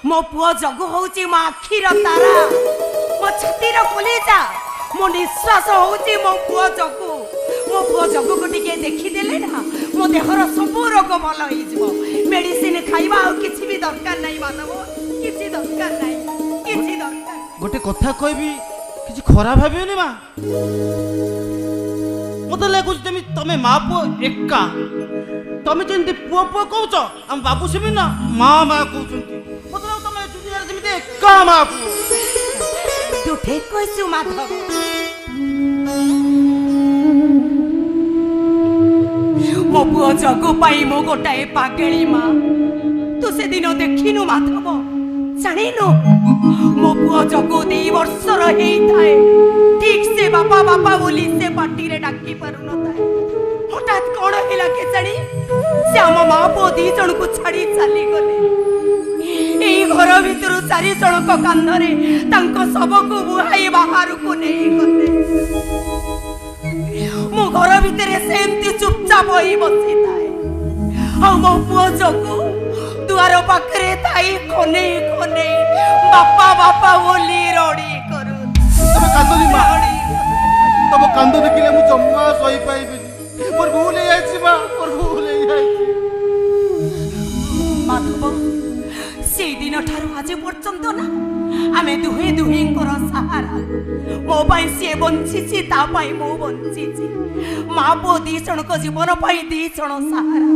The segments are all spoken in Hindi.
मो पुओ जगु होउची मो आखिर तारा मो छातीर कलेजा मो निश्वास होउची मो पुओ जगु को टिके देखि देले ना मो देहर सब रोग भल होई जिवो मेडिसिन खाइबा आ किछि भी दरकार नाही मानव किछि दरकार नाही किछि दरकार गोटे कथा कहबी किछि खराब भाबियोनी मा मते लागुच तमे मां पुओ एका तमे जेंति पुओ पुओ कहउछ हम बाबू सेमी ना मां मां कहउछंती मतलब तमे दुनिया जेमिते एका मां पुओ तू ठीक कहछु माधव मो पुओ जगु पाई मो गोटाए पागेली मां तू से दिन देखिनु माधव जानिनु मो पुओ जगु 2 वर्षर हेई थाए ठीक से बापा बापा बोली से पाटी रे डाकी पारु न थाए हठात कोन हेला के जानी से हम मां पो 2 जण को छाड़ी चली गले एई घर भितर 4 जण को कांधरे तांको सब को बुहाई बाहर को नहीं गले मो घर भितर सेमती चुपचाप होई बसी थाए आ मो पुओ जगु दुआर पाखरे ताई कोने कोने बापा बापा बोली रोड़ी करू तमे कांदोनी मा तब कांदो देखिले मु जम्मा सही पाइबेनी मोर भूल हे आछि मा मोर भूल हे आछि माधव से दिन ठारू आज पर्यंत ना आमे दुहे दुहे कर सहारा मो पाई से बंचिछि ता पाई मो बंचिछि मां पो 2 जण को जीवन पाई 2 जण सहारा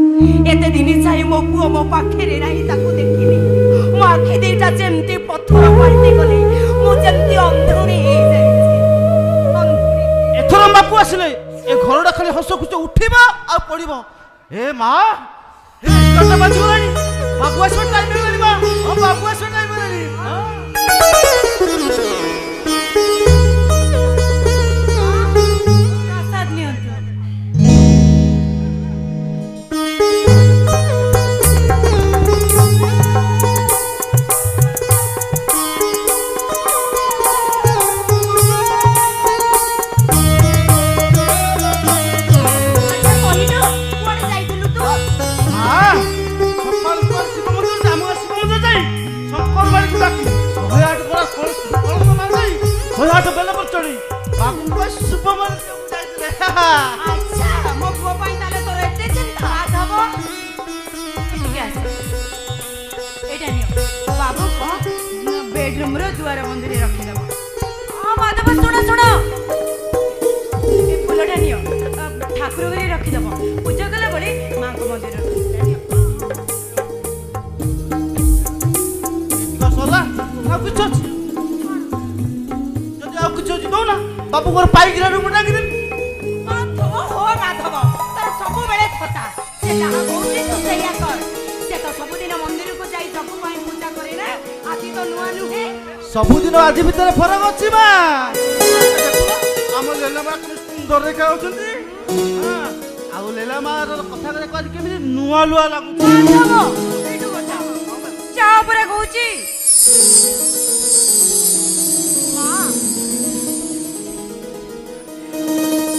एते दिन चाहि मो पुओ मो पाखरे नाही ताको देखिनी मो आखि देटा जेमती पत्थर पाल्टी गले मो जेमती अंधुणी हे जाई अंधुणी एथर बापू आसिले ए घरडा खाली हस खुच उठिबा आ पडिबो ए मां ए कटा बाजी गलानी बापू आसो टाइम हे गलिबा ओ बापू आसो टाइम हे गली ଗଲଣି ବାବୁଙ୍କ ଶୁଭ ମନ ଯାଇଥିଲେ ଆଚ୍ଛା ମୋ ପୁଅ ପାଇଁ ତାହେଲେ ତୋର ଏତେ ଚିନ୍ତା ମାଧବ ଟିକେ ଆସ ଏଇଟା ନିଅ ବାବୁ କଣ ବେଡରୁମ ର ଦୁଆର ବନ୍ଧରେ ରଖିଦବ ହଁ ମାଧବ ଶୁଣ ଶୁଣ ଏ ଫୁଲଟା ନିଅ ଠାକୁର ଘରେ ରଖିଦବ ପୂଜା କଲା ବେଳେ ମାଙ୍କ ମନ୍ଦିର ସରିଲା ଆଉ କିଛି ଅଛି ଯଦି ଆଉ କିଛି ଅଛି ଦଉନା ବାବୁଙ୍କର ପାଇକିରା ରୁମ ଡାକିଦେବି ମାଧବ ହୋ ମାଧବ ତାର ସବୁବେଳେ ଥଟା ସେ ଯାହା କହୁଛି ତୁ ସେଇଆ କର ସେ ତ ସବୁଦିନ ମନ୍ଦିରକୁ ଯାଇ ସବୁ ପାଇଁ ପୂଜା କରେ ନା ଆଜି ତ ନୂଆ ନୁହେଁ ସବୁଦିନ ଆଜି ଭିତରେ ଫରକ ଅଛି ମା ଆମ ଲେଲା ମା କେତେ ସୁନ୍ଦର ଦେଖା ଯାଉଛନ୍ତି ଆଉ ଲେଲା ମାର କଥା ଆଜି କେମିତି ନୂଆ ନୂଆ ଲାଗୁଛି ମାଧବ ଏଇଠୁ କଥା ଚା ଉପରେ କହୁଛି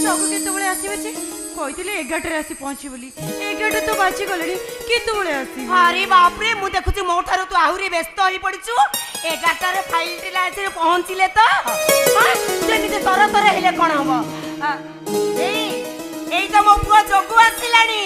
ଜଗୁ କେତେବେଳେ ଆସିବେ ଯେ କହିଥିଲେ 11ଟାରେ ଆସି ପହଞ୍ଚି ବୋଲି 11ଟା ତ ବାଜି ଗଲେଣି କେତେବେଳେ ଆସିବେ ଆରେ ବାପରେ ମୁଁ ଦେଖୁଛି ମୋ ଠାରୁ ତୁ ଆହୁରି ବ୍ୟସ୍ତ ହୋଇ ପଡିଛୁ 11ଟାରେ ଫାଇଲଟି ଆସିରେ ପହଞ୍ଚିଲେ ତ ଯେମିତି ତର ତର ହେଲେ କଣ ହବ ଏଇ ତ ମୋ ପୁଅ ଜଗୁ ଆସିଲାଣି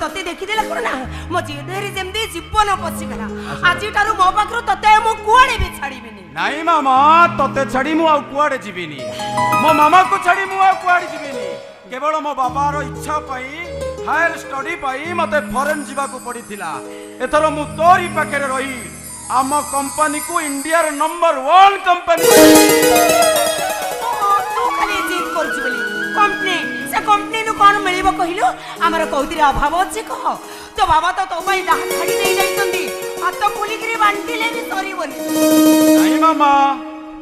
तते देखिदेला कोन ना मो जीदेरी जेमदी जीवन पसिगला आजी तारु मो पाखरो तते मो कुआडे भी छाड़ीबिनी नाही मामा तते छाड़ी मु आ कुआडे जीबिनी मो मामा को छाड़ी मु आ कुआडे जीबिनी केवल मो बाबार इच्छा पई हायर स्टडी पई मते फॉरेन जीवा को पड़ीथिला एथरो मु तोरी पाखरे रही आम कंपनी को इंडिया र नंबर 1 कंपनी तू खाली जिद करछि बोली कंपनी से कंपनी नु कोन मिलिबो कहिलु हमर कौतिर अभाव अछि कह तो बाबा तो पई डाहा छाड़ी नै जाइतंदी आ तो पुलिकरी बांटिले भी सरीबनी नाही मामा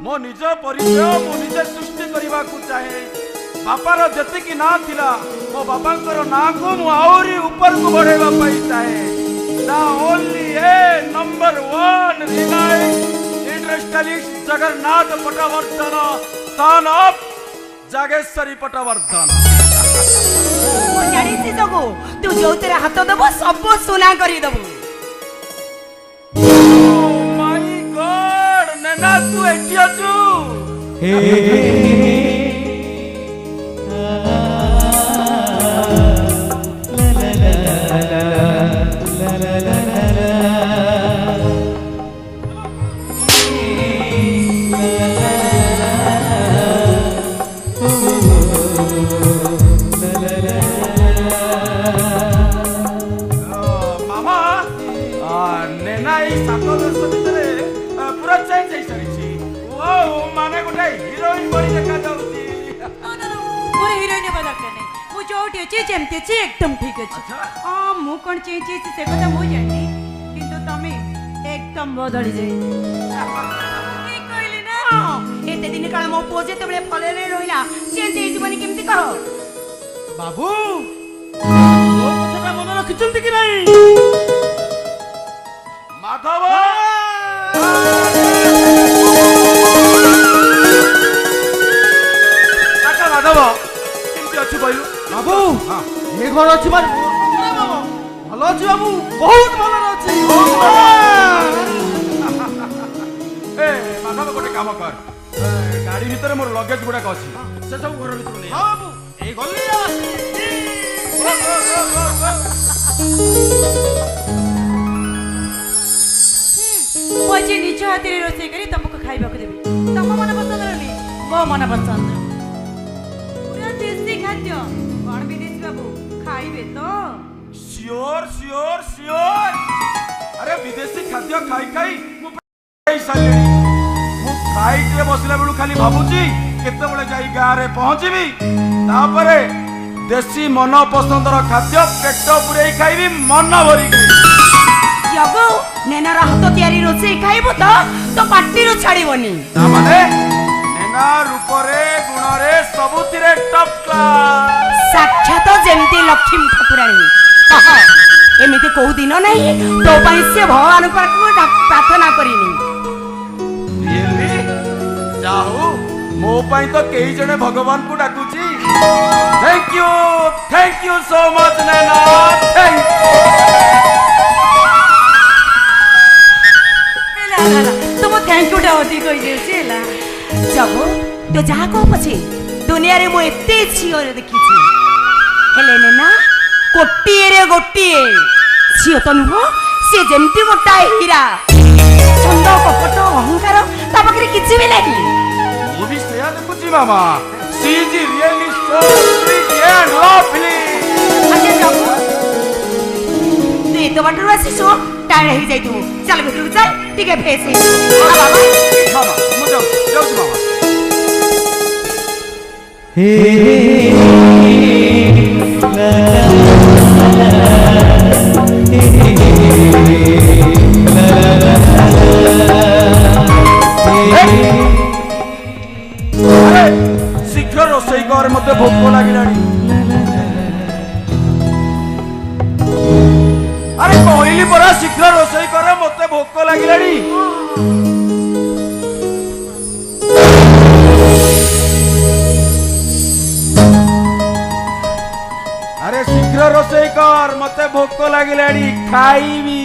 मो निज परिचय मो निजे सृष्टि करबा को चाहे बापार जति की ना थिला मो बापांकर ना को मु आउरी ऊपर को बढ़ेबा पई चाहे the only A number 1 Reliance industrialist Jagannath Patwardhan son of Jageshwari Patwardhan मो जानि छि जगो तू जो तेरा हाथ देबो सब सोना करी देबो ओ माय गॉड नैना तू एठी अछु जेमते एकदम ठीक अछि हां मु कोन चेंज से कथा मु जानि किंतु तमे एकदम बदली जाई की कहली ना एते दिन काल मो पोजे तबले फले रे रहिला चेंज हे जीवनी केमती कह बाबू ओ कथाटा मन रखिचंती कि नाही माधव आका माधव केमती अछि कहलु बाबू ए घर अछि मार भलो अछि बाबू बहुत भलो अछि ए माधव गोटे काम कर गाड़ी भीतर मोर लगेज गुडा अछि से सब घर भीतर नै हां बाबू ए गल्ली पोजे निज हाथ रे रोसे करी तुमको खाइबा को देबी तम मन पसंद रली मो मन पसंद पूरा देसी खाद्य कोन विदेशी बाबू खाइबे तो श्योर श्योर श्योर अरे विदेशी खाद्य खाई खाई मु साले मु फ्लाइट रे बसला बेलु खाली भाबुची केतेबेले जाई गाँव रे पहुंचीबी तापरे देसी मन पसंदर खाद्य पेट पुरे खाइबी मन भरी जगो नेनार हाथ तैयारी रोषे खाइबो तो पार्टी रो छाड़ीबनी तामाने नेना रूपरे गुणरे सबुतिरे टॉप क्लास साक्षात जेमती लक्ष्मी ठाकुराणी कह एमिति कोउ दिन नहीं तो पई से भगवान पाखु प्रार्थना करिनी रियली जाहु मो पई तो केही जने भगवान को डाकुची thank you so much Naina thank तुम थैंक यू डाउटी कहि देला जब तो जहा को पछे दुनिया रे मो एते छियो रे देखिछि हेले ना कोटिए रे गोटिए छियो तो नुह से जेमती गोटा हीरा छंद कपट अहंकार ता पाखरे किछि भी नाही ये भी सया देखुची मामा she is really so sweet and lovely अच्छा जाबो तू तो बाटरू आसीसो टायर हे जाई तू चल भितर चल ठीक है फेस बाबा मामा मु जाऊ मामा शीघ्र रोषेई कर मते भोक लागिलानी अरे कहली परा शीघ्र रोषेई कर मते भोक लागिलानी अरे शीघ्र रोषेई कर मते भोक लागिलानी खाइबी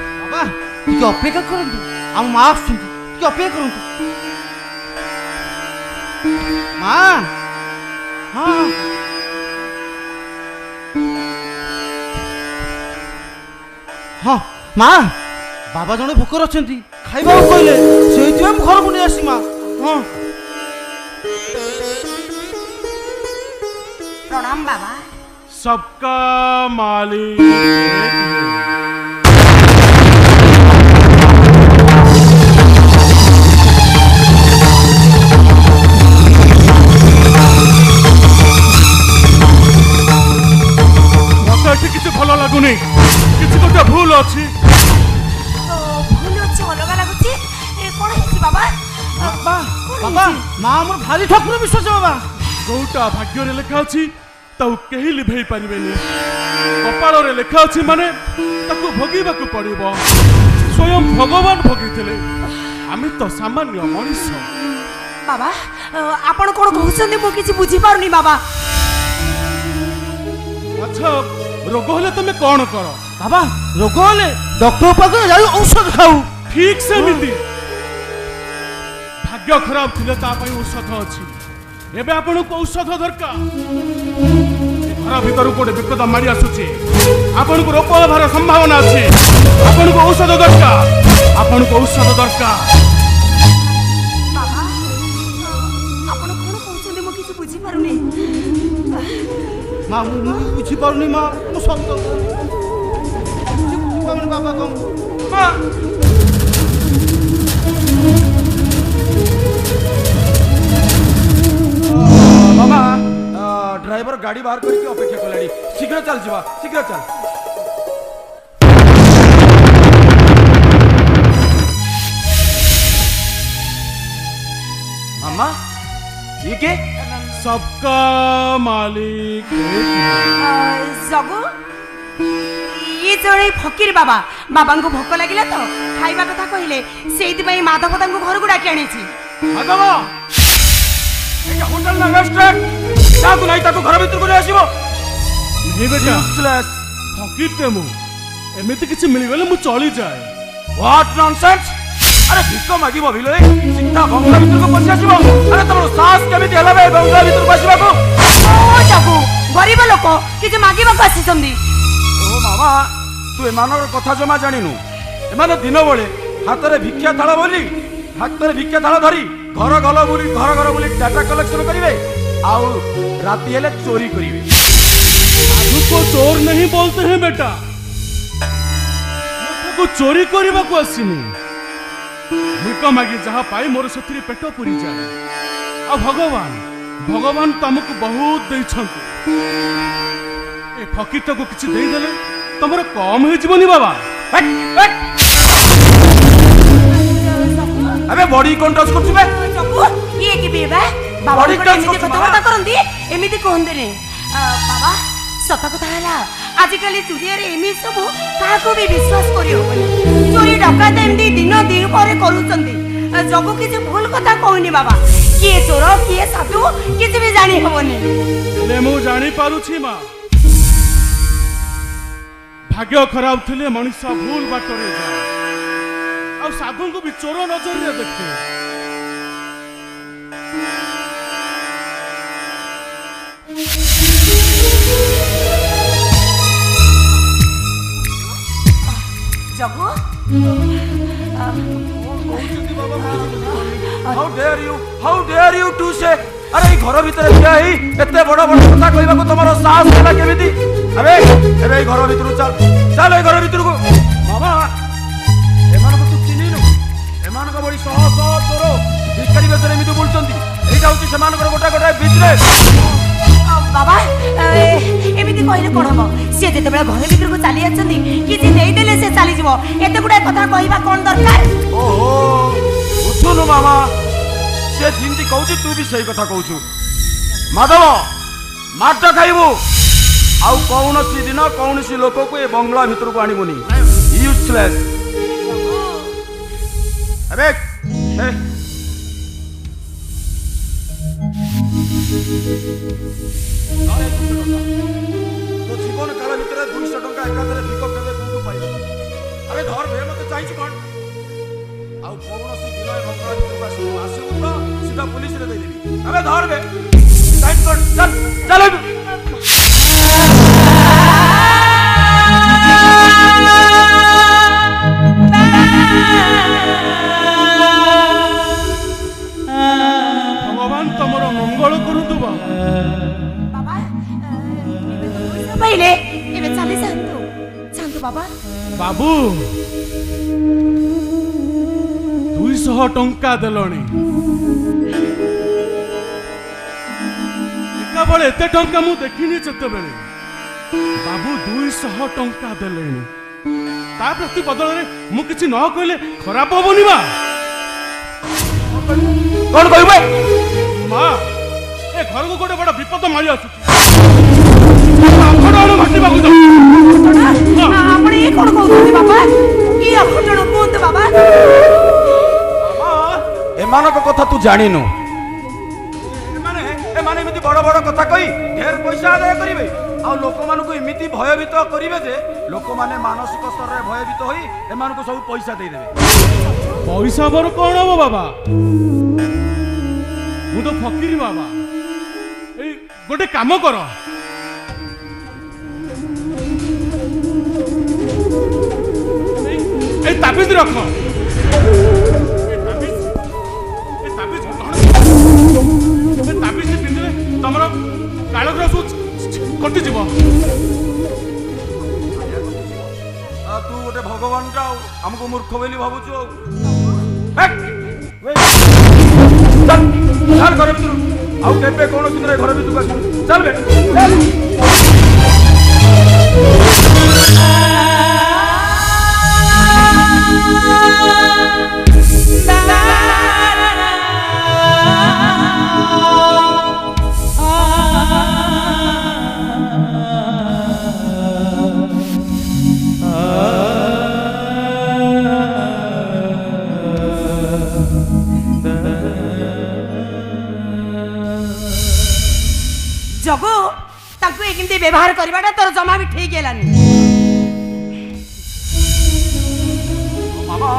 अपेक्षा करंतु आम माँ आसुंती टिके अपेक्षा करंतु माँ हाँ हाँ माँ बाबा जने भोकर अछंती खाइबा कहले सेइति हम घर को नहीं आसी माँ हाँ प्रणाम बाबा सबका मालिक किसी भल लगुनि किसी गोटे भूल अच्छी भूल अच्छी अलग लगुच कौन है बाबा ବାବା ବାବା ମା ଆମର ଭାରି ଠାକୁର ବିଶ୍ୱାସ ବାବା। ଯୋଉଟା ଭାଗ୍ୟରେ ଲେଖା ଅଛି ତାକୁ କେହି ଲିଭେଇ ପାରିବେନି। କପାଳରେ ଲେଖା ଅଛି ମାନେ ତାକୁ ଭୋଗିବାକୁ ପଡ଼ିବ। ସ୍ୱୟଂ ଭଗବାନ ଭୋଗିଥିଲେ, ଆମେ ତ ସାମାନ୍ୟ ମଣିଷ। ବାବା ଆପଣ କଣ କହୁଛନ୍ତି ମୁଁ କିଛି ବୁଝିପାରୁନି ବାବା। ଆଚ୍ଛା ରୋଗ ହେଲେ ତମେ କଣ କର? ବାବା ରୋଗ ହେଲେ ଡକ୍ଟର ପାଖରେ ଯାଇ ଔଷଧ ଖାଉ। ଠିକ ସେମିତି। ଭାଗ୍ୟ ଖରାପ ଥିଲେ ତା ପାଇଁ ଔଷଧ ଅଛି। ଏବେ ଆପଣଙ୍କୁ ଔଷଧ ଦରକାର। ଘର ଭିତରୁ ଗୋଟେ ବିପଦ ମାଡ଼ି ଆସୁଛି। ଆପଣଙ୍କୁ ରୋଗ ହେବାର ସମ୍ଭାବନା ଅଛି। ଆପଣଙ୍କୁ ଔଷଧ ଦରକାର। ଆପଣଙ୍କୁ ଔଷଧ ଦରକାର। ବାବା ଆପଣ କଣ କହୁଛନ୍ତି ମୁଁ କିଛି ବୁଝିପାରୁନି। ମା ମୁଁ ବୁଝିପାରୁନି ମା ମୁଁ ସତ ବୁଝିପାରୁନି ବାବା କଣ ମା बाबा ड्राइवर गाड़ी बाहर करके अपेक्षा कलाड़ी शीघ्र चल जीवा शीघ्र चल। मामा ये के सबका मालिक जगु ये जड़े फकीर बाबा बाबा को भोक लगिला तो खाइबा कथा कहले सेइति माधव तांको घर को डाकी आनी। माधव एटा होटल ना रेस्टोरेंट ताकू नहीं ताकू घर भीतर को ले आसीबो। नहीं बेटा फकीर ते मु एमिति किछि मिली गले मु चली जाए। What nonsense. अरे भिक मागिबो भिले सीधा बंगला भीतर को पसी आसीबो। अरे तमरो सास केमिति हला बे बंगला भीतर को आसीबा को। ओ जगु गरीब लोक कि मागिबा को आसीसंदी। ओ मामा तू एमानर कथा जमा जानिनु। एमाने दिन बेले हातरे भिक्षा थाला बोली हातरे भिक्षा थाला धरी घर घर बोली डाटा कलेक्शन करिवे आउ राती हेले चोरी करिवे। साधु को चोर नहीं बोलते हैं बेटा। को चोरी करने को आसीनी। भिक मागी जहाँ पाई मोर से पेट पूरी जाए। आ भगवान तुमको बहुत देइछंती। ए फकीर को किछि देई देले तमरो कम हो जीवनी बाबा। अबे बॉडी कौन टच करछु बे जगु ये की बेबा बाबा बॉडी को टच एमिति करछु कथा करंदी एमिति कहंदे रे। बाबा सत कथा हला आजिकल दुनिया रे एमि सब काको भी विश्वास करि होबनी। चोरी डकात एमदी दिन दिन पर करूचंदी। जगु किछि भूल कथा कहनी बाबा। किए चोर किए साधु किछि भी जानि होबनी। ले मु जानि पारुछि मा। भाग्य खराब थिले मनुष्य भूल बाटरे जाए। आ साधु को भी चोर नजर रे देखे। जगु हाउ डेयर यू टू से। अरे घर भीतर ठिया ही एते बड़ बड़ कथा कहबा को तमरो साहस होला केमिति। अबे एबे घर भीतर चल चल ए घर भीतर को। मामा एमान को तू चिनिनु एमान को बड़ी सह सह तोरो भिखारी बेसरे एमिति बोलचंती। एटा होची समान कर गोटा गोटा बिजनेस। बाबा एमिति कहले कोन हबो। से जेते बेला घर भीतर को चली आछंदी किछि देई देले से चली जिवो। एते गुडा कथा कहबा कोन दरकार। ओहो बुझुनु मामा से जिंती कहूची तू भी सही कथा कहूछु। माधव माट खाइबू आउ कौनसी दिन कौनसी लोक को ए बंगला भीतर को आनिबुनी। यूजलेस। अबे ए तो जीवन काल भीतर 200 टंका एकाधरे भिक केबे कोठु पाइबो। अबे धर भे मते चाहिछु कोन आउ कौनसी दिन ए बंगला भीतर को आसिबू तो सीधा पुलिस रे दे देबी। अबे धर भे साइड कर चल चल। भगवान तमरो मंगल करू दुबा। बाबा पहिले एबे चली जांतु जांतु बाबा। बाबू 200 टंका देलणी। एका बळे एते टंका मु देखिनी जते बेले। बाबू 200 टंका देलेनी। ता प्रति बदल रे मु किछि न कहले खराब होबनी बा। कौन कहबे ମା ଏ ଘରକୁ ଗୋଟେ ବଡ଼ ବିପଦ ମାଡ଼ି ଆସୁଛି ଅଘଟଣ ଘଟିବାକୁ ଯାଉଛି। ଆପଣ ଇଏ କଣ କହୁଛନ୍ତି ବାବା? କି ଅଘଟଣ କୁହନ୍ତୁ ବାବା? ଏମାନଙ୍କ କଥା ତୁ ଜାଣିନୁ। ଏମାନେ ଏମିତି ବଡ଼ ବଡ଼ କଥା କହି ଢେର ପଇସା ଆଦାୟ କରିବେ ଆଉ ଲୋକମାନଙ୍କୁ ଏମିତି ଭୟଭୀତ କରିବେ ଯେ ଲୋକମାନେ ମାନସିକ ସ୍ତରରେ ଭୟଭୀତ ହୋଇ ଏମାନଙ୍କୁ ସବୁ ପଇସା ଦେଇଦେବେ। ପଇସା ମୋର କଣ ହବ ବାବା? ମୁଁ ତ ଫକିରି ବାବା। ଏଇ ଗୋଟେ କାମ କର, এই তাবিজ রখ। তাবিজ পিঁধিলে তোমার কালগ্রহ কটিଯିବ। ତୁ ଗୋଟେ ଭଗବାନ ଯାଉ ଆମକୁ ମୂର୍ଖ ବୋଲି ଭାବୁଛୁ ଆଉ। ଚାଲ ଘର ଭିତରୁ ଆଉ କେବେ କୌଣସି ଦିନ ଘର ଭିତରକୁ ଆସିବୁ। ଚାଲ ବେ ଜଗୁ ତାକୁ ଏମିତି ବ୍ୟବହାର କରିବାଟା ତୋର ଜମା ବି ଠିକ ହେଲାନି। ମାମା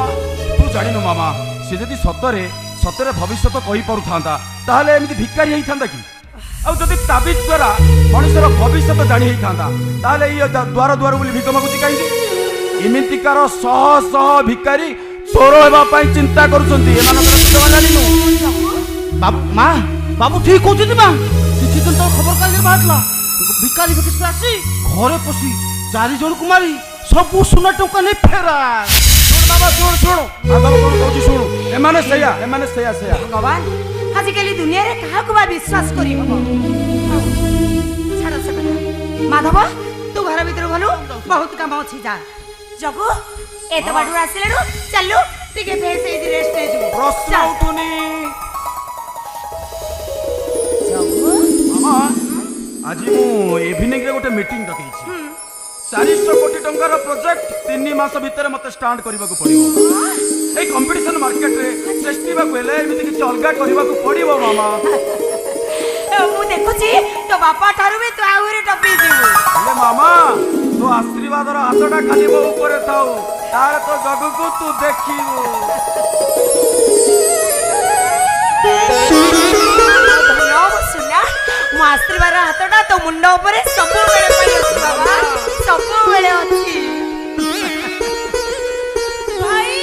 ତୁ ଜାଣିନୁ ମାମା ସେ ଯଦି ସତରେ ସତରେ ଭବିଷ୍ୟତ କହିପାରୁଥାନ୍ତା ତାହେଲେ ଏମିତି ଭିକାରୀ ହେଇଥାନ୍ତା କି? ଆଉ ଯଦି ତାବିଜ ଦ୍ୱାରା ମଣିଷର ଭବିଷ୍ୟତ ଜାଣି ହେଇଥାନ୍ତା ତାହେଲେ ଇଏ ଦ୍ୱାର ଦ୍ୱାର ବୋଲି ଭିକ ମାଗୁଛି କାହିଁକି? ଏମିତିକାର ଶହ ଶହ ଭିକାରୀ ଚୋର ହେବା ପାଇଁ ଚିନ୍ତା କରୁଛନ୍ତି। ଏମାନଙ୍କର ଜମା ଜାଣିନୁ। ମା ବାବୁ ଠିକ କହୁଛନ୍ତି ମା। କିଛି ଦିନ ତଳ ଖବର କାଗଜରେ ବାହାରିଲା ଭିକାରୀ ଭିକାରୀ ଆସି ଘରେ ପଶି 4 ଜଣକୁ ମାରି ସବୁ ସୁନା ଟଙ୍କା ନେଇ ଫେରାର। ବାବା ଶୁଣୁ ଶୁଣୁ ଆଗମ କଣ କହୁଛି ଶୁଣୁ। ଏମାନେ ସେଇଆ ଭଗବାନ ଆଜିକାଲି ଦୁନିଆରେ କାହାକୁ ବା ବିଶ୍ୱାସ କରି ହବ? ଛାଡ ସେ କଥା। ମାଧବ ତୁ ଘର ଭିତରୁ ଗଲୁ, ବହୁତ କାମ ଅଛି ଯା। ଜଗୁ ଏତେ ବାଟରୁ ଆସିଲାଠୁ ଚାଲୁ ଟିକେ ଫେସ୍ ହେଇଛି ରେଷ୍ଟ ନେଇଯିବୁ। ପ୍ରଶ୍ନ ଉଠୁନି। ଆଜି ମୁଁ ଇଭିନିଂରେ ଗୋଟେ ମିଟିଂ ଡକେଇଛି। 400 କୋଟି ଟଙ୍କାର ପ୍ରୋଜେକ୍ଟ 3 ମାସ ଭିତରେ ମତେ ଷ୍ଟାର୍ଟ କରିବାକୁ ପଡିବ। এই କମ୍ପିଟିସନ ମାର୍କେଟରେ ଚେଷ୍ଟିବାକୁ ହେଲେ ଏମିତି କିଛି ଅଲଗା କରିବାକୁ ପଡିବ ମାମା। ମୁଁ ଦେଖୁଛି ତୋ ବାପା ଠାରୁ ବି ତୁ ଆହୁରି ଟପି ଯିବୁ। ହେଲେ ମାମା ତୋ ଆଶୀର୍ବାଦର ହାତଟା ଖାଲି ମୋ ଉପରେ ଥାଉ, ତାହେଲେ ତୋ ଜଗକୁ ତୁ ଦେଖିବୁ। ମୋ ଆଶୀର୍ବାଦ ହାତଟା ତୋ ମୁଣ୍ଡ ଉପରେ ସବୁବେଳେ ପାଇଁ ଅଛି ବାବା, ସବୁବେଳେ ଅଛି। ଭାଇ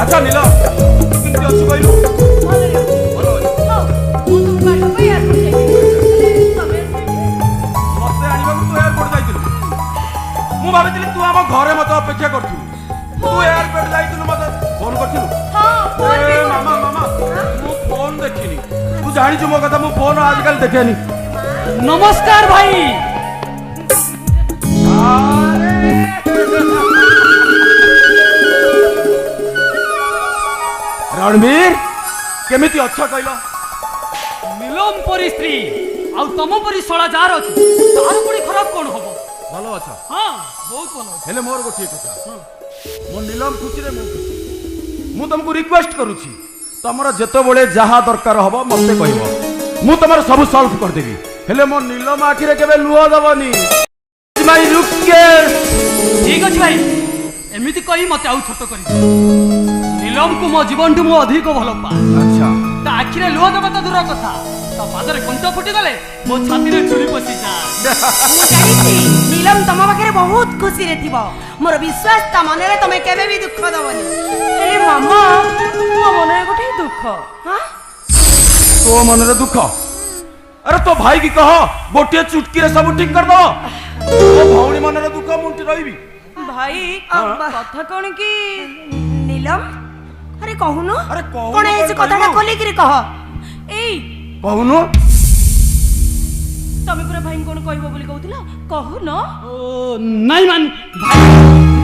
ଆଚ୍ଛା ନୀଲ କେମିତି ଅଛୁ କହିଲୁ? ମତେ ଆଣିବାକୁ ତୁ ଏୟାରପୋର୍ଟ ଯାଇଥିଲୁ। ମୁଁ ଭାବିଥିଲି ତୁ ଆମ ଘରେ ମତେ ଅପେକ୍ଷା କରୁଥିଲୁ। ତୁ ଏୟାରପୋର୍ଟ ଯାଇଥିଲୁ ମତେ ଫୋନ କରିଥିଲୁ? ମାମା ମାମା ମୁଁ ଫୋନ ଦେଖିନି। ତୁ ଜାଣିଛୁ ମୋ କଥା, ମୁଁ ଫୋନ ଆଜିକାଲି ଦେଖେନି। ନମସ୍କାର ଭାଇ। ରଣବୀର କେମିତି ଅଛ କହିଲ? नीलम परी स्त्री आउ तम परी शला जार अछि तार पुणी खराब कोन हबो? ଭଲ ଅଛ? हां बहुत भलो अछि। ହେଲେ ମୋର ଗୋଟିଏ କଥା, ମୋ ନୀଲମ ଖୁସିରେ ମୁଁ ଖୁସି। ମୁଁ ତମକୁ ରିକ୍ୱେଷ୍ଟ କରୁଛି ତମର ଯେତେବେଳେ ଯାହା ଦରକାର ହବ ମତେ କହିବ, ମୁଁ ତମର ସବୁ ସଲ୍ଭ କରିଦେବି। ହେଲେ ମୋ ନୀଲମ ଆଖିରେ କେବେ ଲୁହ ଦବନି। ମାଇ ରିକ୍ୱେଷ୍ଟ। ठीक अछि भाई, एमिति कहि मते आउ छोट करि नीलम को मो जीवन टु मो अधिक भलो पा। अच्छा ता आखिरे लुह दबा त दूर कथा, ता पादरे कंठ फुटी गले मो छाती रे चुरी पसी जा। ମୁଁ ଜାଣିଛି ନୀଲମ ତମ ପାଖରେ ବହୁତ ଖୁସିରେ ଥିବ। ମୋର ବିଶ୍ୱାସ ତା ମନରେ ତମେ କେବେ ବି ଦୁଃଖ ଦବନି। ହେଲେ ମାମା ମୋ ମନରେ ଗୋଟେ ଦୁଃଖ। ତୋ ମନରେ ଦୁଃଖ? ଆରେ ତୋ ଭାଇ କି କହ ଗୋଟିଏ ଚୁଟକିରେ ସବୁ ଠିକ କରିଦବ। ତୋ ଭଉଣୀ ମନରେ ଦୁଃଖ ମୁଁ ରହିବି? ଭାଇ କଥା କଣ କି ନୀଲମ, ଆରେ କହୁନୁ ଆରେ କହୁନୁ କଣ ହେଇଛି କଣ କଥାଟା କହିଲୁ? ଖୋଲିକିରି କହ। ଏଇ କହୁନୁ ତମେ ପୁରା ଭାଇ କଣ କହିବ ବୋଲି କହୁଥିଲ କହୁନ। ନାଇଁ ମାନ ଭାଇ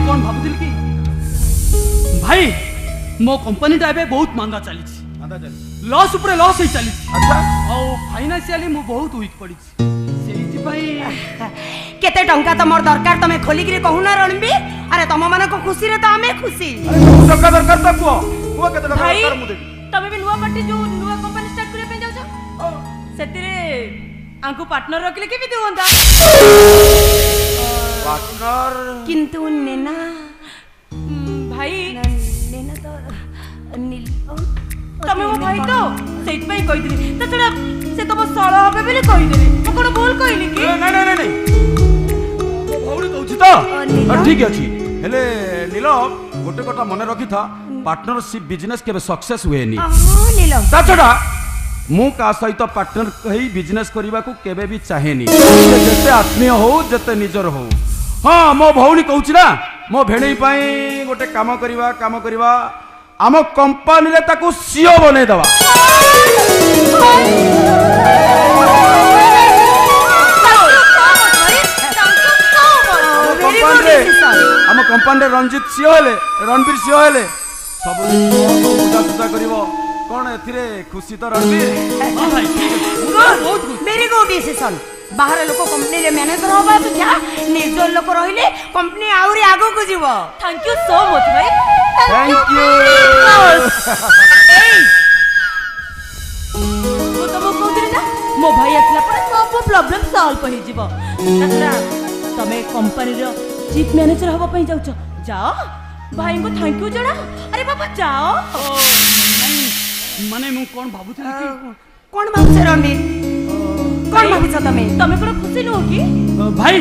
କଣ ଭାବୁଥିଲି କି ଭାଇ ମୋ କମ୍ପାନୀଟା ଏବେ ବହୁତ ମାନ୍ଦା ଚାଲିଛି ଲସ୍ ଉପରେ ଲସ୍ ହେଇ ଚାଲିଛି ଆଉ ଫାଇନାନ୍ସିଆଲି ମୁଁ ବହୁତ ୱିକ୍ ପଡ଼ିଛି ସେଇଥିପାଇଁ କେତେ ଟଙ୍କା ତମର ଦରକାର ତମେ ଖୋଲିକିରି କହୁନା ରଣବୀର। ଆରେ ତମ ମାନଙ୍କ ଖୁସିରେ ତ ଆମେ ଖୁସି। ଟଙ୍କା ଦରକାର ତ କୁହ କୁହ କେତେ ଟଙ୍କା ଭାଇ ଦରକାର ମୁଁ ଦେବି। ତମେ ବି ନୂଆ ପାର୍ଟି ଯୋଉ ନୂଆ କମ୍ପାନୀ ଷ୍ଟାର୍ଟ କରିବା ପାଇଁ ଯାଉଛ ସେଥିରେ ଆଙ୍କୁ ପାର୍ଟନର ରଖିଲେ କେମିତି ହୁଅନ୍ତା? ପାର୍ଟନର କିନ୍ତୁ ନେନା ଭାଇ ନେନା ତ ତମେ ମୋ ଭାଇ ତ ସେଇଥିପାଇଁ କହିଥିଲି ତା ଛଡ଼ା ସେ ତମ ସଳ হবে ବୋଲି କହିଦେଲି। ମୁଁ କଣ ଭୁଲ କହିଲି କି? ନାଇଁ ନାଇଁ ନାଇଁ ଭଉଣୀ କହୁଛି ତ ଠିକ ଅଛି ହେଲେ ନୀଲ ଗୋଟେ କଥା ମନେ ରଖିଥା ପାର୍ଟନରशिप बिजनेस केबे सक्सेस हुएनी ता छड़ा मु का सहित पार्टनर कही बिजनेस करबा को केबे भी चाहेनी जते आत्मीय हो जते निजर हो। हां मो भौणी कहूची ना मो भेणई पई गोटे काम करबा आम कंपनी रे ताको सीओ बने दवा। आम कंपनी रंजित सीओ हेले रणवीर सीओ हेले सब पूजा पूजा करिवो कोन एथिरे खुशी तो रणवीर। हां भाई वेरी गुड डिसीजन। बाहर लोक कंपनी रे मैनेजर होबा अपेक्षा निज लोक रहिले कंपनी आउरी आगो को जीवो। थैंक यू सो मच भाई थैंक यू। वो तो मो कहते ना मो भाई असला पर सब प्रॉब्लम सॉल्व हो जीवो। ततरा तमे कंपनी रो चीफ मैनेजर होबा पई जाउछ जाओ भाई को थैंक यू जणा। अरे बाबा जाओ माने मु कोन भाबुଥିଲି कि कोन भाबुछ रणवीर कोन भाबुछ तमे कोन खुशी नो कि भाई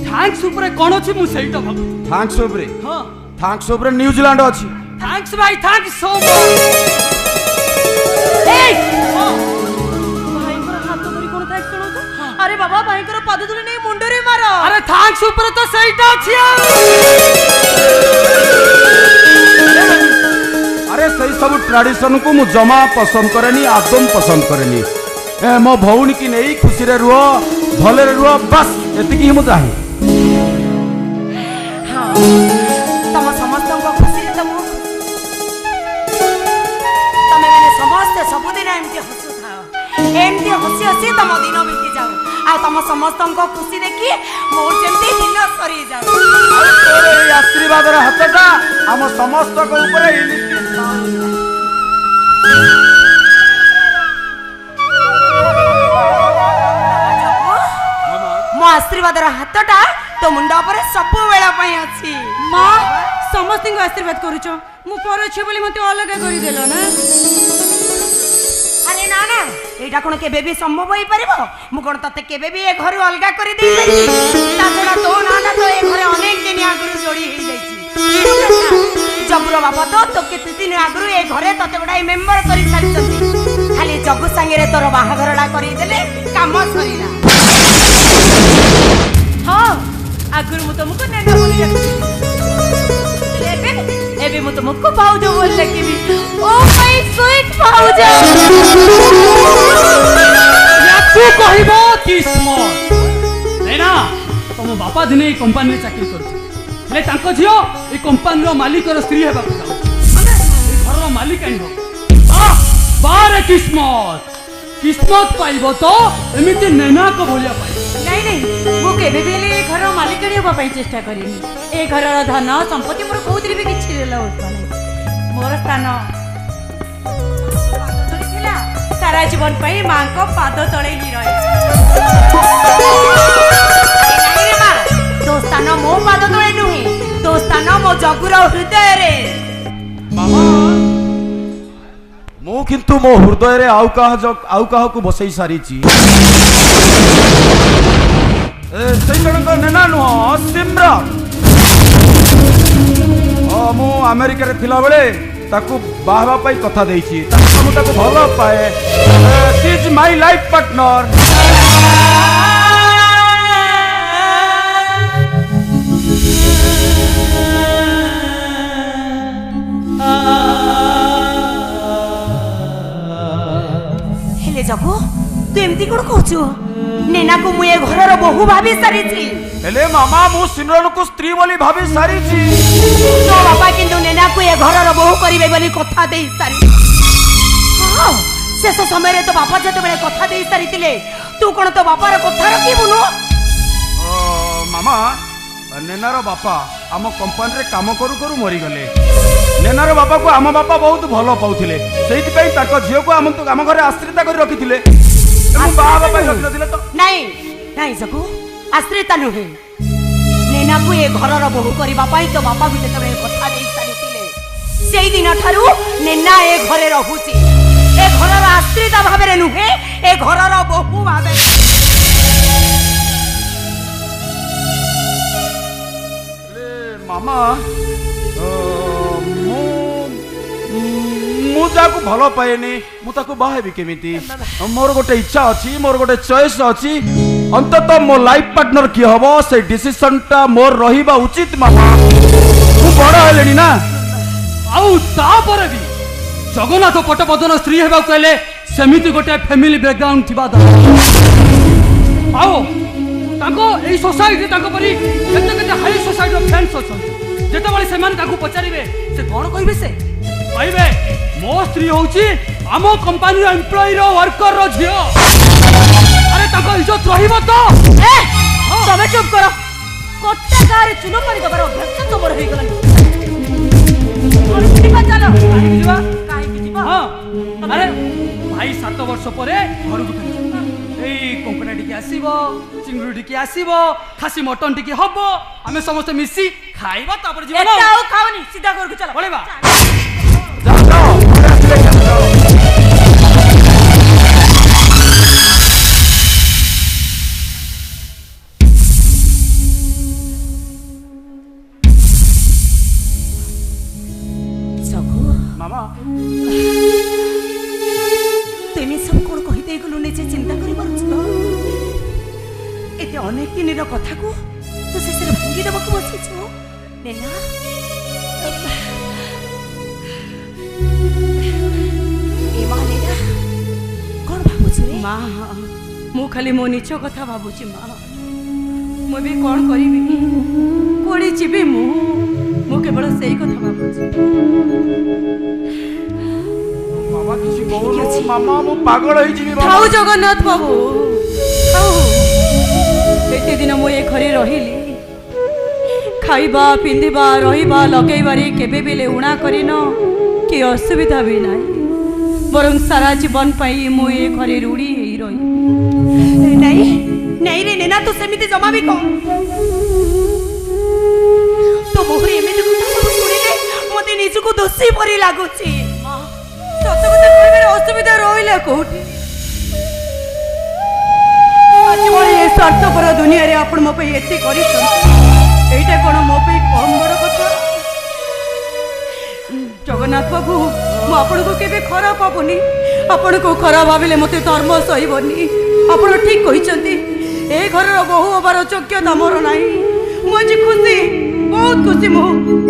थैंक्स ऊपर कोन अछि मु सेइटा भाबु। थैंक्स ओबरे हां थैंक्स ओबरे न्यूजीलैंड अछि। थैंक्स भाई थैंक्स सो मच। ए भाई को हाथ धरि कोन थैंक्स करो। अरे बाबा भाई को पद धरि नै मुंड रे मारो। अरे थैंक्स ऊपर तो सेइटा अछि। अरे सही सब ट्रेडिशन को मु जमा पसंद करेनी आदम पसंद करेनी मो भौणी की नहीं खुशी रे रुह भले रे रुह बस एतिकी ही मु चाहे। हां तम समस्त को खुशी रे तम तमे माने समस्त सब दिन एमती हसु थाओ एमती हसी हसी तम दिन बीती जाओ आ तम समस्त को खुशी देखी मोर जेमती दिन सरी जाओ। तोर ए आशीर्वाद रे हातटा हम समस्त को ऊपर इलिकी मो आशीर्वाद हाथटा तो मुंडा पर सब बेला पई अछि। मां समस्त को आशीर्वाद करूछ मु पर अछि बोली मते अलग करि देलो ना। अरे ना ना एटा कोन केबे भी संभव होई परिबो मु कोन तते केबे भी ए घर अलग करि देई पारि ता छडा तो ना ना तो ए घरे अनेक दिन आगुरु जोड़ी हेई जाईची। जबुर बापा तो केते दिन आगुरु ए घरे तते बडा मेंबर करि सारिछंती खाली जगु संगे रे तोर बाहाघरडा करि देले काम सरीला। हाँ आगुरु मु तुमको नेना बोली एबे मु तुमको पाउजो बोल लकीबी। ओ माय स्वीट पाउजो या तू कहिबो किस्मत नेना तुम बापा दिने ए कंपनी रे चाकरी करछ हेले तांको झियो ए कंपनी रो मालिक रो स्त्री हेबा को जाउ माने ए घर रो मालिक आइन हो बारे किस्मत किस्मत पाइबो तो एमिति नेना को बोलिया पाइ। नहीं नहीं मु केबे बेले घर मालिक होबा पई चेष्टा करिनी ए घर धन संपत्ति मोर कोउतरी भी किछि लेला होता नहीं मोर स्थान थिला सारा जीवन पई मां को पाद तळे ली रहे। नहीं रे मां तो स्थान मो पाद तळे नुही तो स्थान मो जगुर हृदय रे। बाबा मु किंतु मो हृदय रे आउ काहा को बसई सारीची से जनक नेना नुह सिमरन मु अमेरिका रे थिला बेले ताकू बाहवा पाई कथा देइची ताकू मु ताकू भलो पाए she is my life partner. हेले जगु तू एमती कोन कहछु नेना को मुए घरर बहु भाभी सारिछि हेले मामा मु सिमरन को स्त्री बोली भाभी सारी छी तो बापा किंतु नेना को ए घरर बहु करिवे बोली कथा देई सारी हां शेष समय रे तो बापा जते बेले कथा देई सारितिले तू कोन तो बापार कथा रखिबुनु मामा नेनार बापा आम कंपनी रे काम करू करू मरी गले नेनार बापा को आम बापा बहुत भल पाउथिले सेहिति पई ताको झियो को आम घरे आश्रिता कर रखिथिले बाबा पई रखिथिले तो नहीं नहीं सकू आश्रिता नुहे नेना को ए घरर बहु करिबा पई तो बापा भी जते बेले कथा देई सारितिले सेई दिन ठारू नेना ए घरे रहुची ए घरर आश्रिता भाबरे नुहे ए घरर बहु भाबे मामा मु जाको भल पाएनी मु ताको बाहेबी केमिति मोर गोटे इच्छा अछि मोर गोटे चॉइस अछि अंततः मो लाइफ पार्टनर की हबो से डिसीजन टा मोर रहिबा उचित मामा मु बड़ हेलेनी ना आउ तापर भी जगन्नाथ पटपदन स्त्री हेबा कहले सेमिति गोटे फैमिली बैकग्राउंड थिबा दरकार आओ ताको एई सोसाइटी ताको परी केते केते हाई सोसाइटी ऑफ फ्रेंड्स अछन जेते बळे सेमान ताको पचारिबे से कोन कहबे से कहबे मो स्त्री होउची आमो कंपनी रो एम्प्लॉय रो वर्कर रो झियो अरे ताको इज्जत रहिबो तो ए तमे चुप करो कोट्टा कार चुनो परी दबर अभ्यस्त तोबर हे गलन और जीवा चलो काहे जीवा हां अरे भाई 7 वर्ष परे घर को एई कंपनी टिके आसीबो चिंगुडी टिके आसीबो खासी मटन टिके हबो हमें समस्त मिसी खाइबा तापर जीवन एटा आउ खाओनी सीधा घर को चला बोलेबा मामा तेने सब कोन कहि दे गलु ने जे चिंता करि पारछ तो एते अनेक दिन रो कथा को तो से से भांगी देबो को बसी छो नेना ए मां नेना कोन भाबु छ रे मां मु खाली मो निचो कथा भाबु छी मां मु भी कोन करिबी कोडी जिबे मु केवल सेही कथा भाबु छी मामा किसी बोलो मामा मु पागल होई जिबी मामा खाऊ जगन्नाथ बाबू खाऊ एते दिन मु ए घरे रहिली खाइबा पिंदिबा रहिबा लगेबारी केबे बेले उणा करिन कि असुविधा भी नाही बरं सारा जीवन पाई मु ए घरे रूडी हेई रही नहीं नहीं रे नेना तू सेमिति जमा भी कम तो मोहरी एमिति कथा सब सुनिले मते निजको दोषी परी लागुची सत कथा कहबे असुविधा रहिला कोठी आज मोर ए स्वार्थपर दुनिया रे आपण मो पे एते करी एटा कोन मो पे कम बड़ कथा जगन्नाथ बाबू मु आपण को केबे खराब पाबनी आपण को खराब भाबिले मते धर्म सहीबनी आपण ठीक कहिसंती ए घरर बहु होबार योग्यता मोर नाही मु आज खुशी बहुत खुशी मु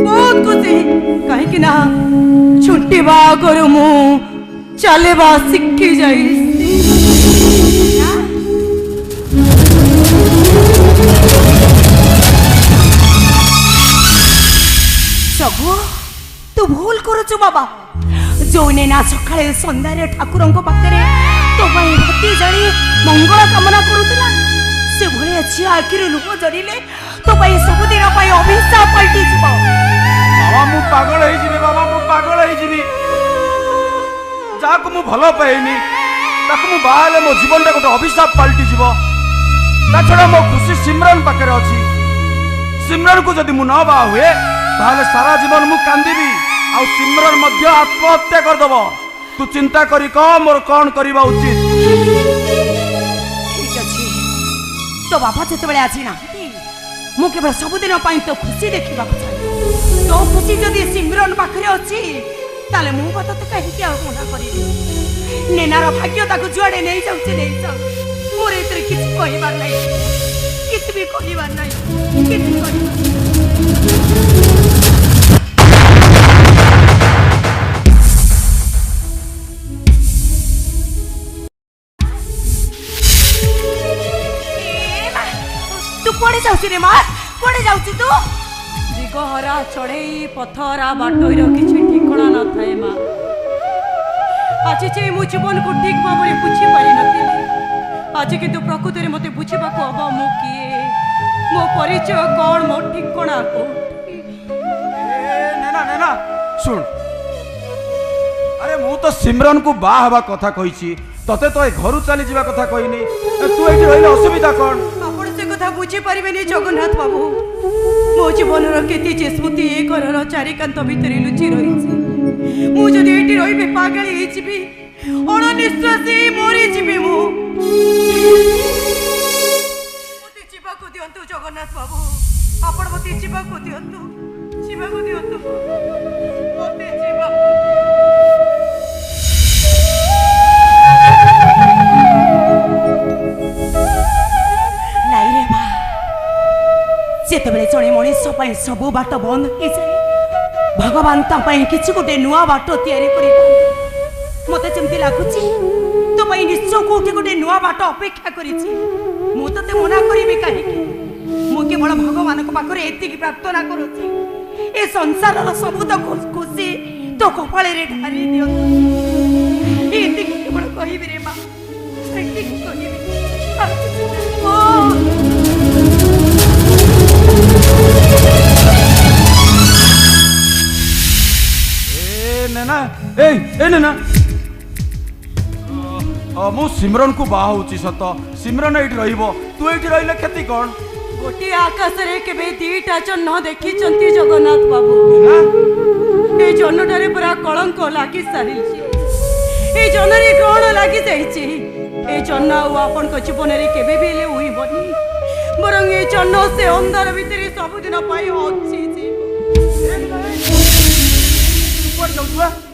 बहुत खुशी काहे कि ना छुट्टीबा करू मु चलेबा सिक्खी जाई जगो तू भूल करुचु बाबा जो नेना सकाळे संध्यारे ठाकुरंको पाखरे तो भाई भक्ति जानी मंगल कामना करूतला से भले अछि आखिर लुह जरिले तो भाई सब दिन भाई अभिशाप पलटी जिवो बाबा मु पागल होई जिबी बाबा मु पागल होई जिबी जाको मु भलो पाइनी ताको मु बाले मो जीवन रे गोटे अभिशाप पलटी जिवो ता छडा मो खुशी सिमरन पाखरे अछि सिमरन को जदी मु न बा हुए ताले सारा जीवन मु कांदीबी आ सिमरन मध्य आत्महत्या कर दबो तू चिंता करी क मोर कोन करबा उचित ठीक अछि तो बाबा जते बेले आछि ना मु केवल सब दिन पाई तो खुशी देखिबा चाहे तो खुशी जदी सिमरन पाखरे अछि ताले मु बत तो कहि के मना करी नेनार भाग्य ताको जुआडे नै जाउ मोर एतरे किछ कहिबार नै किछ भी कहिबार नै किछ कहिबार कुआडे जाउची रे मां कुआडे जाउची तू दिगहरा चढ़ई पथरा बाटोर किछि ठिकणा न थाए मां आज जे मो जीवन को ठीक भाव बुझी पारि नथिली आज किंतु प्रकृति मते बुझा हम मु किए मो परिचय कौन मो ठिकणा को नेना नेना सुन अरे मु तो सिमरन को बा हवा कथा कहिछि तते तो ए घर चली जीवा कथा कहिनी तू एठी रहिले असुविधा कोन आपण से कथा बुझी परिबेनी जगन्नाथ बाबू मो जीवन रो केती जे स्मृति ए घरर चारिकांत भितरे लुचि रहिछि मु जदि एठी रहिबे पागल हेजिबी अण निश्वासी मरि जिबी मु मते जीवा को दियंतु जगन्नाथ बाबू आपण मते जीवा को दियंतु मते जीवा नाई रे मां जेतेबेले जणे मनीष पई सब बाट बंद हो जाए भगवान ता पई किछि गोटे नुआ बाट तयारी करि मते जेमति लागुची तो पई निश्चय कोठी गोटे नुआ बाट अपेक्षा करिछि मु तते मना करिबे काहे कि मु केवल भगवान को पाखरे एति की प्रार्थना करूची ए संसार रो सब तो खुशी तो कपाळे रे ढारी दियो एति की केवल कहिबे रे मां एति की कहिबे ओ नेना ए नेना मु सिमरन को बाहा होची सत सिमरन एठी रहिबो तू एठी रहिले खेती कोन गोटे आकाश रे केबे दीटा जन्न देखि चंती जगन्नाथ बाबू ए जन्नटारे पूरा कलंक लागी सारिछि ए जन्नरे ग्रहण लागी जाइछि ए जन्न आ आपन को जीवन रे केबे बेले होइबनी बरंग ए जन्न से अंधार भितरे सब दिन पाई अछि जी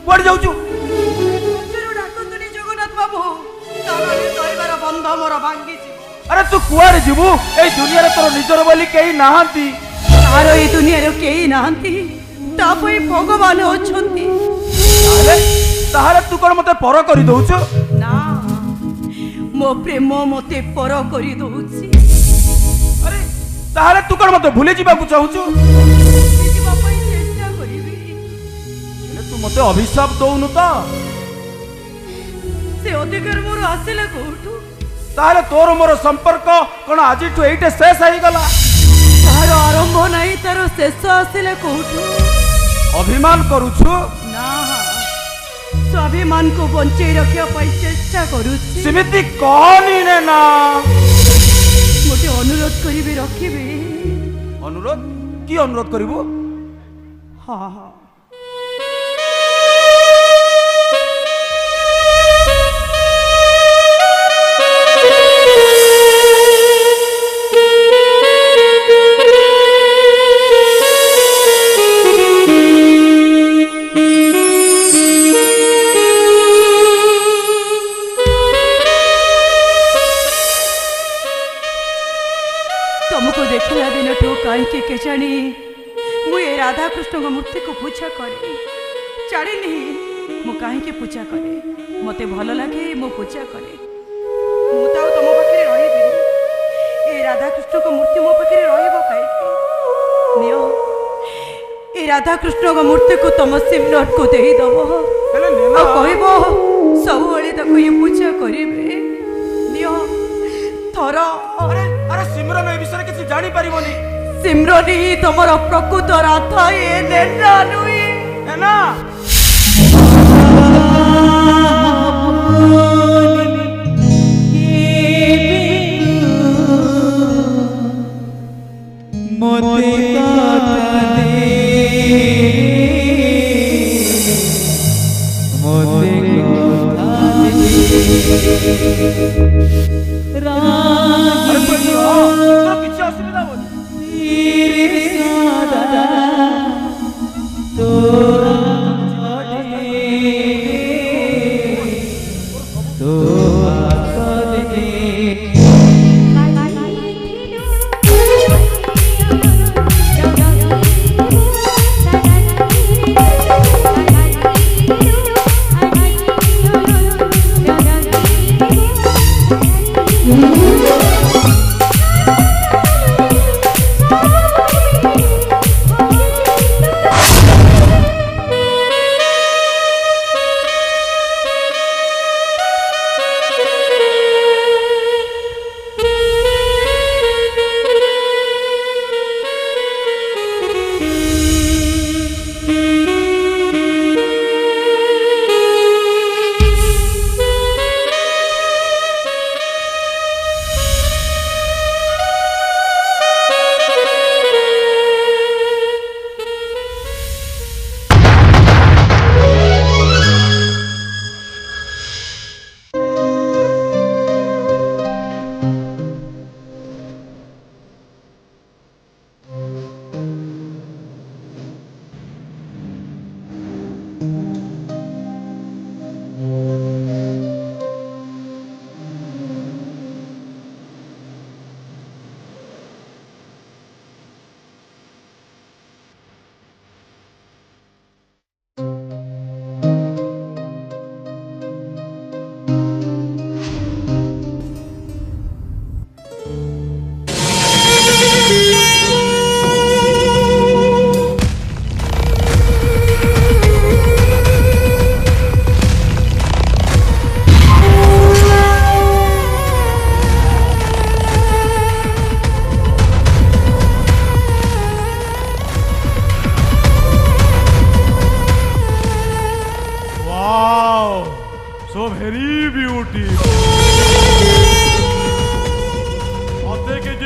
कोड जाउछु जरूर डाकतनी जगन्नाथ बाबू तारे तोइबार बंध मोर भांगी छी अरे तू कुआरे जीवु ए दुनिया रे तोर निजर बोली केही नाहंती तारो ए दुनिया रे केही नाहंती तापई भगवान अछंती ताहले तू कोन मते पर करि दउछु ना मो प्रेम मते पर करि दउछि अरे ताहले तू कोन मते भूली जीवा को चाहूछु जीवा पई चेष्टा करिबी तू मते अभिशाप दउनु त से अधिकार मोर आसिला कोठू ताहले तोर मोर संपर्क कोन आजि टू एटे शेष आइ गला तार आरंभ नाही तार शेष आसिला कोठू अभिमान करूछु ना स्वाभिमान को बंचै रखिया पई चेष्टा करूछि सिमिति कहनी ने ना मोटे अनुरोध करिबे रखिबे अनुरोध की अनुरोध करिवो हां हां कहीं के जानी मुझे राधा कृष्ण को मूर्ति को पूजा करे जानी नहीं मु कहीं पूजा करे मते भल लगे मु पूजा करे मु तो तुम पाखे रही ए राधा कृष्ण को मूर्ति मो पाखे रहिबो कहीं नियो ए राधा कृष्ण को मूर्ति को तुम सिमरन को दे दबो कहबो सब बड़े तक ये पूजा करिबे नियो थर अरे सिमरन ए विषय किछि जानि परिबोनी सिमरन ही तुमर प्रकृत राधा ये नेना नुई है ना मोते किछि असुविधा होनी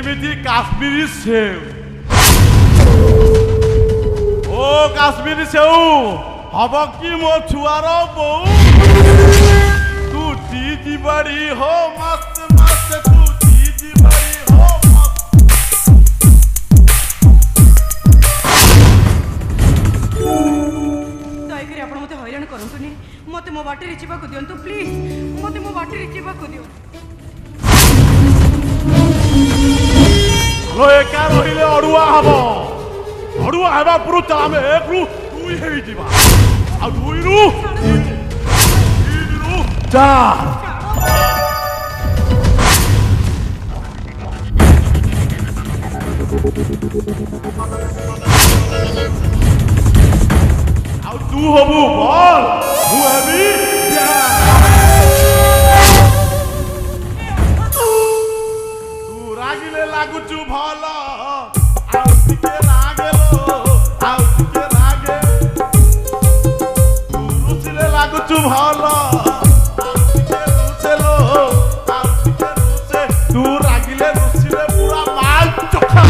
ଯେମିତି କାଶ୍ମୀରୀ ସେଉ। ଓ କାଶ୍ମୀରୀ ସେଉ ହବ କି ମୋ ଛୁଆର ବୋଉ? ତୁ ଜି ବାଡ଼ି ହୋ ମସ୍ତ ମସ୍ତ, ତୁ ଜି ବାଡ଼ି ହୋ ମସ୍ତ। ଦୟାକରି ଆପଣ ମୋତେ ହଇରାଣ କରନ୍ତୁନି, ମୋତେ ମୋ ବାଟରେ ଯିବାକୁ ଦିଅନ୍ତୁ ପ୍ଲିଜ୍, ମୋତେ ମୋ ବାଟରେ ଯିବାକୁ ଦିଅନ୍ତୁ। ଆଲୋ ଏକା ରହିଲେ ଅଡୁଆ ହବ। ଅଡୁଆ ହେବା ପୂର୍ବରୁ ଚାଲ ଆମେ 1 ରୁ 2 ହେଇଯିବା, ଆଉ 2 ରୁ 3 ରୁ 4। ଆଉ ତୁ ହବୁ ବଲ୍, ମୁଁ ହେବି ତୁ ରାଗିଲେ ଲାଗୁଛୁ ଭଲ, ଆଉ ଟିକେ ରାଗେଲୋ, ଆଉ ଟିକେ ରାଗେ। ତୁ ରୁଷିଲେ ଲାଗୁଛୁ ଭଲ, ଆଉ ଟିକେ ରୁଷେଲୋ, ଆଉ ଟିକେ ରୁଷେ। ତୁ ରାଗିଲେ ରୁଷିଲେ ପୁରା ମାଲ ଚୋଖା।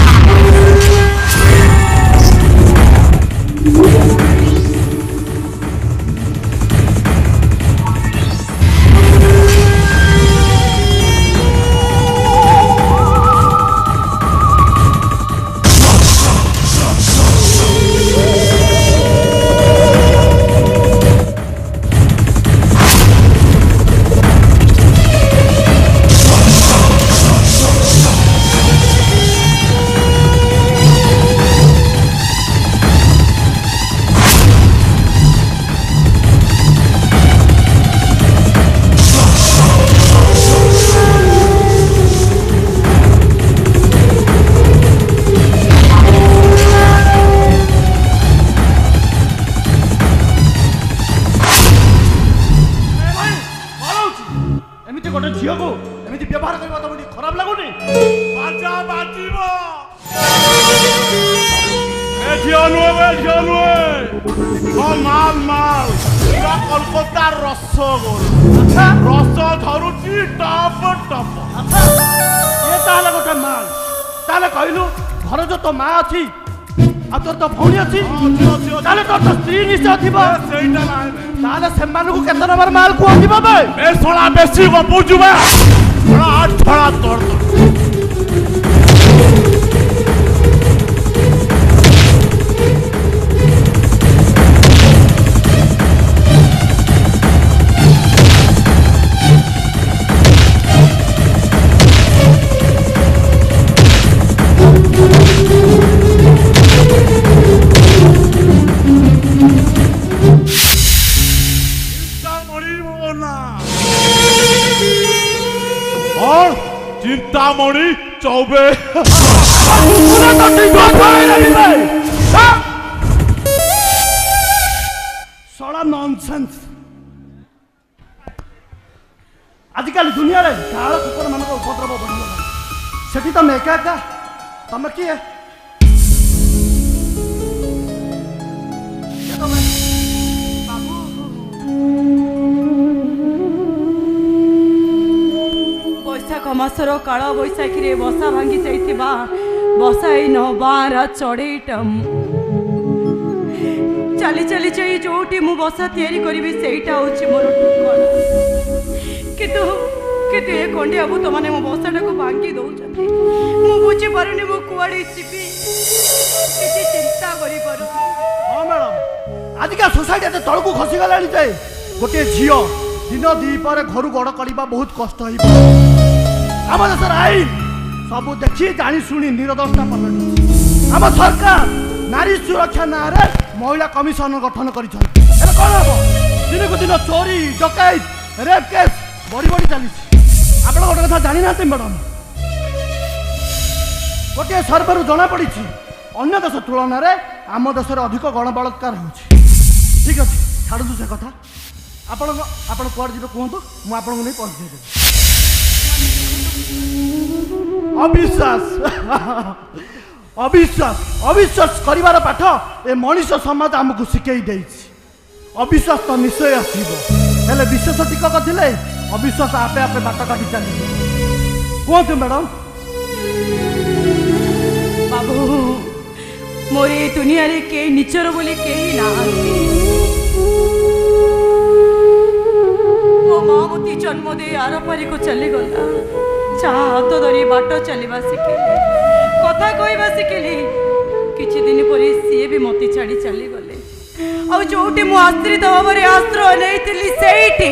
କେତେ ନମ୍ବର ମାଲ କୁହନ୍ତି ବାବା? ବେଶୀ ଗପୁଛୁ ବା, ଛଳା ତୋର चिंतामणि चौबे। सड़ा नॉनसेंस। आजिकल दुनिया रे गाड़ कुकुर मान उपद्रव बढ़िया सेठी तुम एका एका तुम किए बैशाख मासर काल बैशाखी बसा भांगी जाइथिबा बसाई नबार चढ़ईटा चली चली जाई जोटी मु बसा तैयारी करी सेटा होची मोर ठिकाना कितु कितु ए खंडिया भूत माने मो बसाटा को भांगी दउछथि मु बुझी पारुनी मु कुआडी छिपी किछि चिंता करि पारु। हां मैडम आजिका सोसाइटी ते तळकु खसी गलानी जाय गोटे झियो दिन दीपर घर गड़ करबा बहुत कष्ट होई आम देशर आईन सब देखी जानी शुणी निरदर्शना पलटि आम सरकार नारी सुरक्षा ना रे महिला कमिशन गठन कर कौन हम दिन को दिन चोरी डकैत रेप केस बढ़ी बढ़ी चली आप गोटे कथा जानी ना मैडम गोटे सर्वे जना पड़ी अन्य देश तुलन में आम देश अधिक गण बलात्कार हो ठीक अच्छे छाड़ू से कथा आपण कौन जी कहतु मुझे नहीं पहुँचे अविश्वास अविश्वास अविश्वास करिवार पाठ ए मनीष समाज आमको शिखई अविश्वास तो निश्चय आसले विशेष टीकक थे अविश्वास आपे आपे बाट काटी चली कहतु मैडम मोर ए दुनिया रे के निचर बोली केही ना मो माँ मते जन्म दे आर पारी को चली गला चा हाथ धरी बाट चलवा शिखिली कथा कहवा शिखिली किछि दिन पर सी भी मते छाड़ी चली गले आ जोटी मु आश्रित भाव आश्रय नहीं ସେଇଠି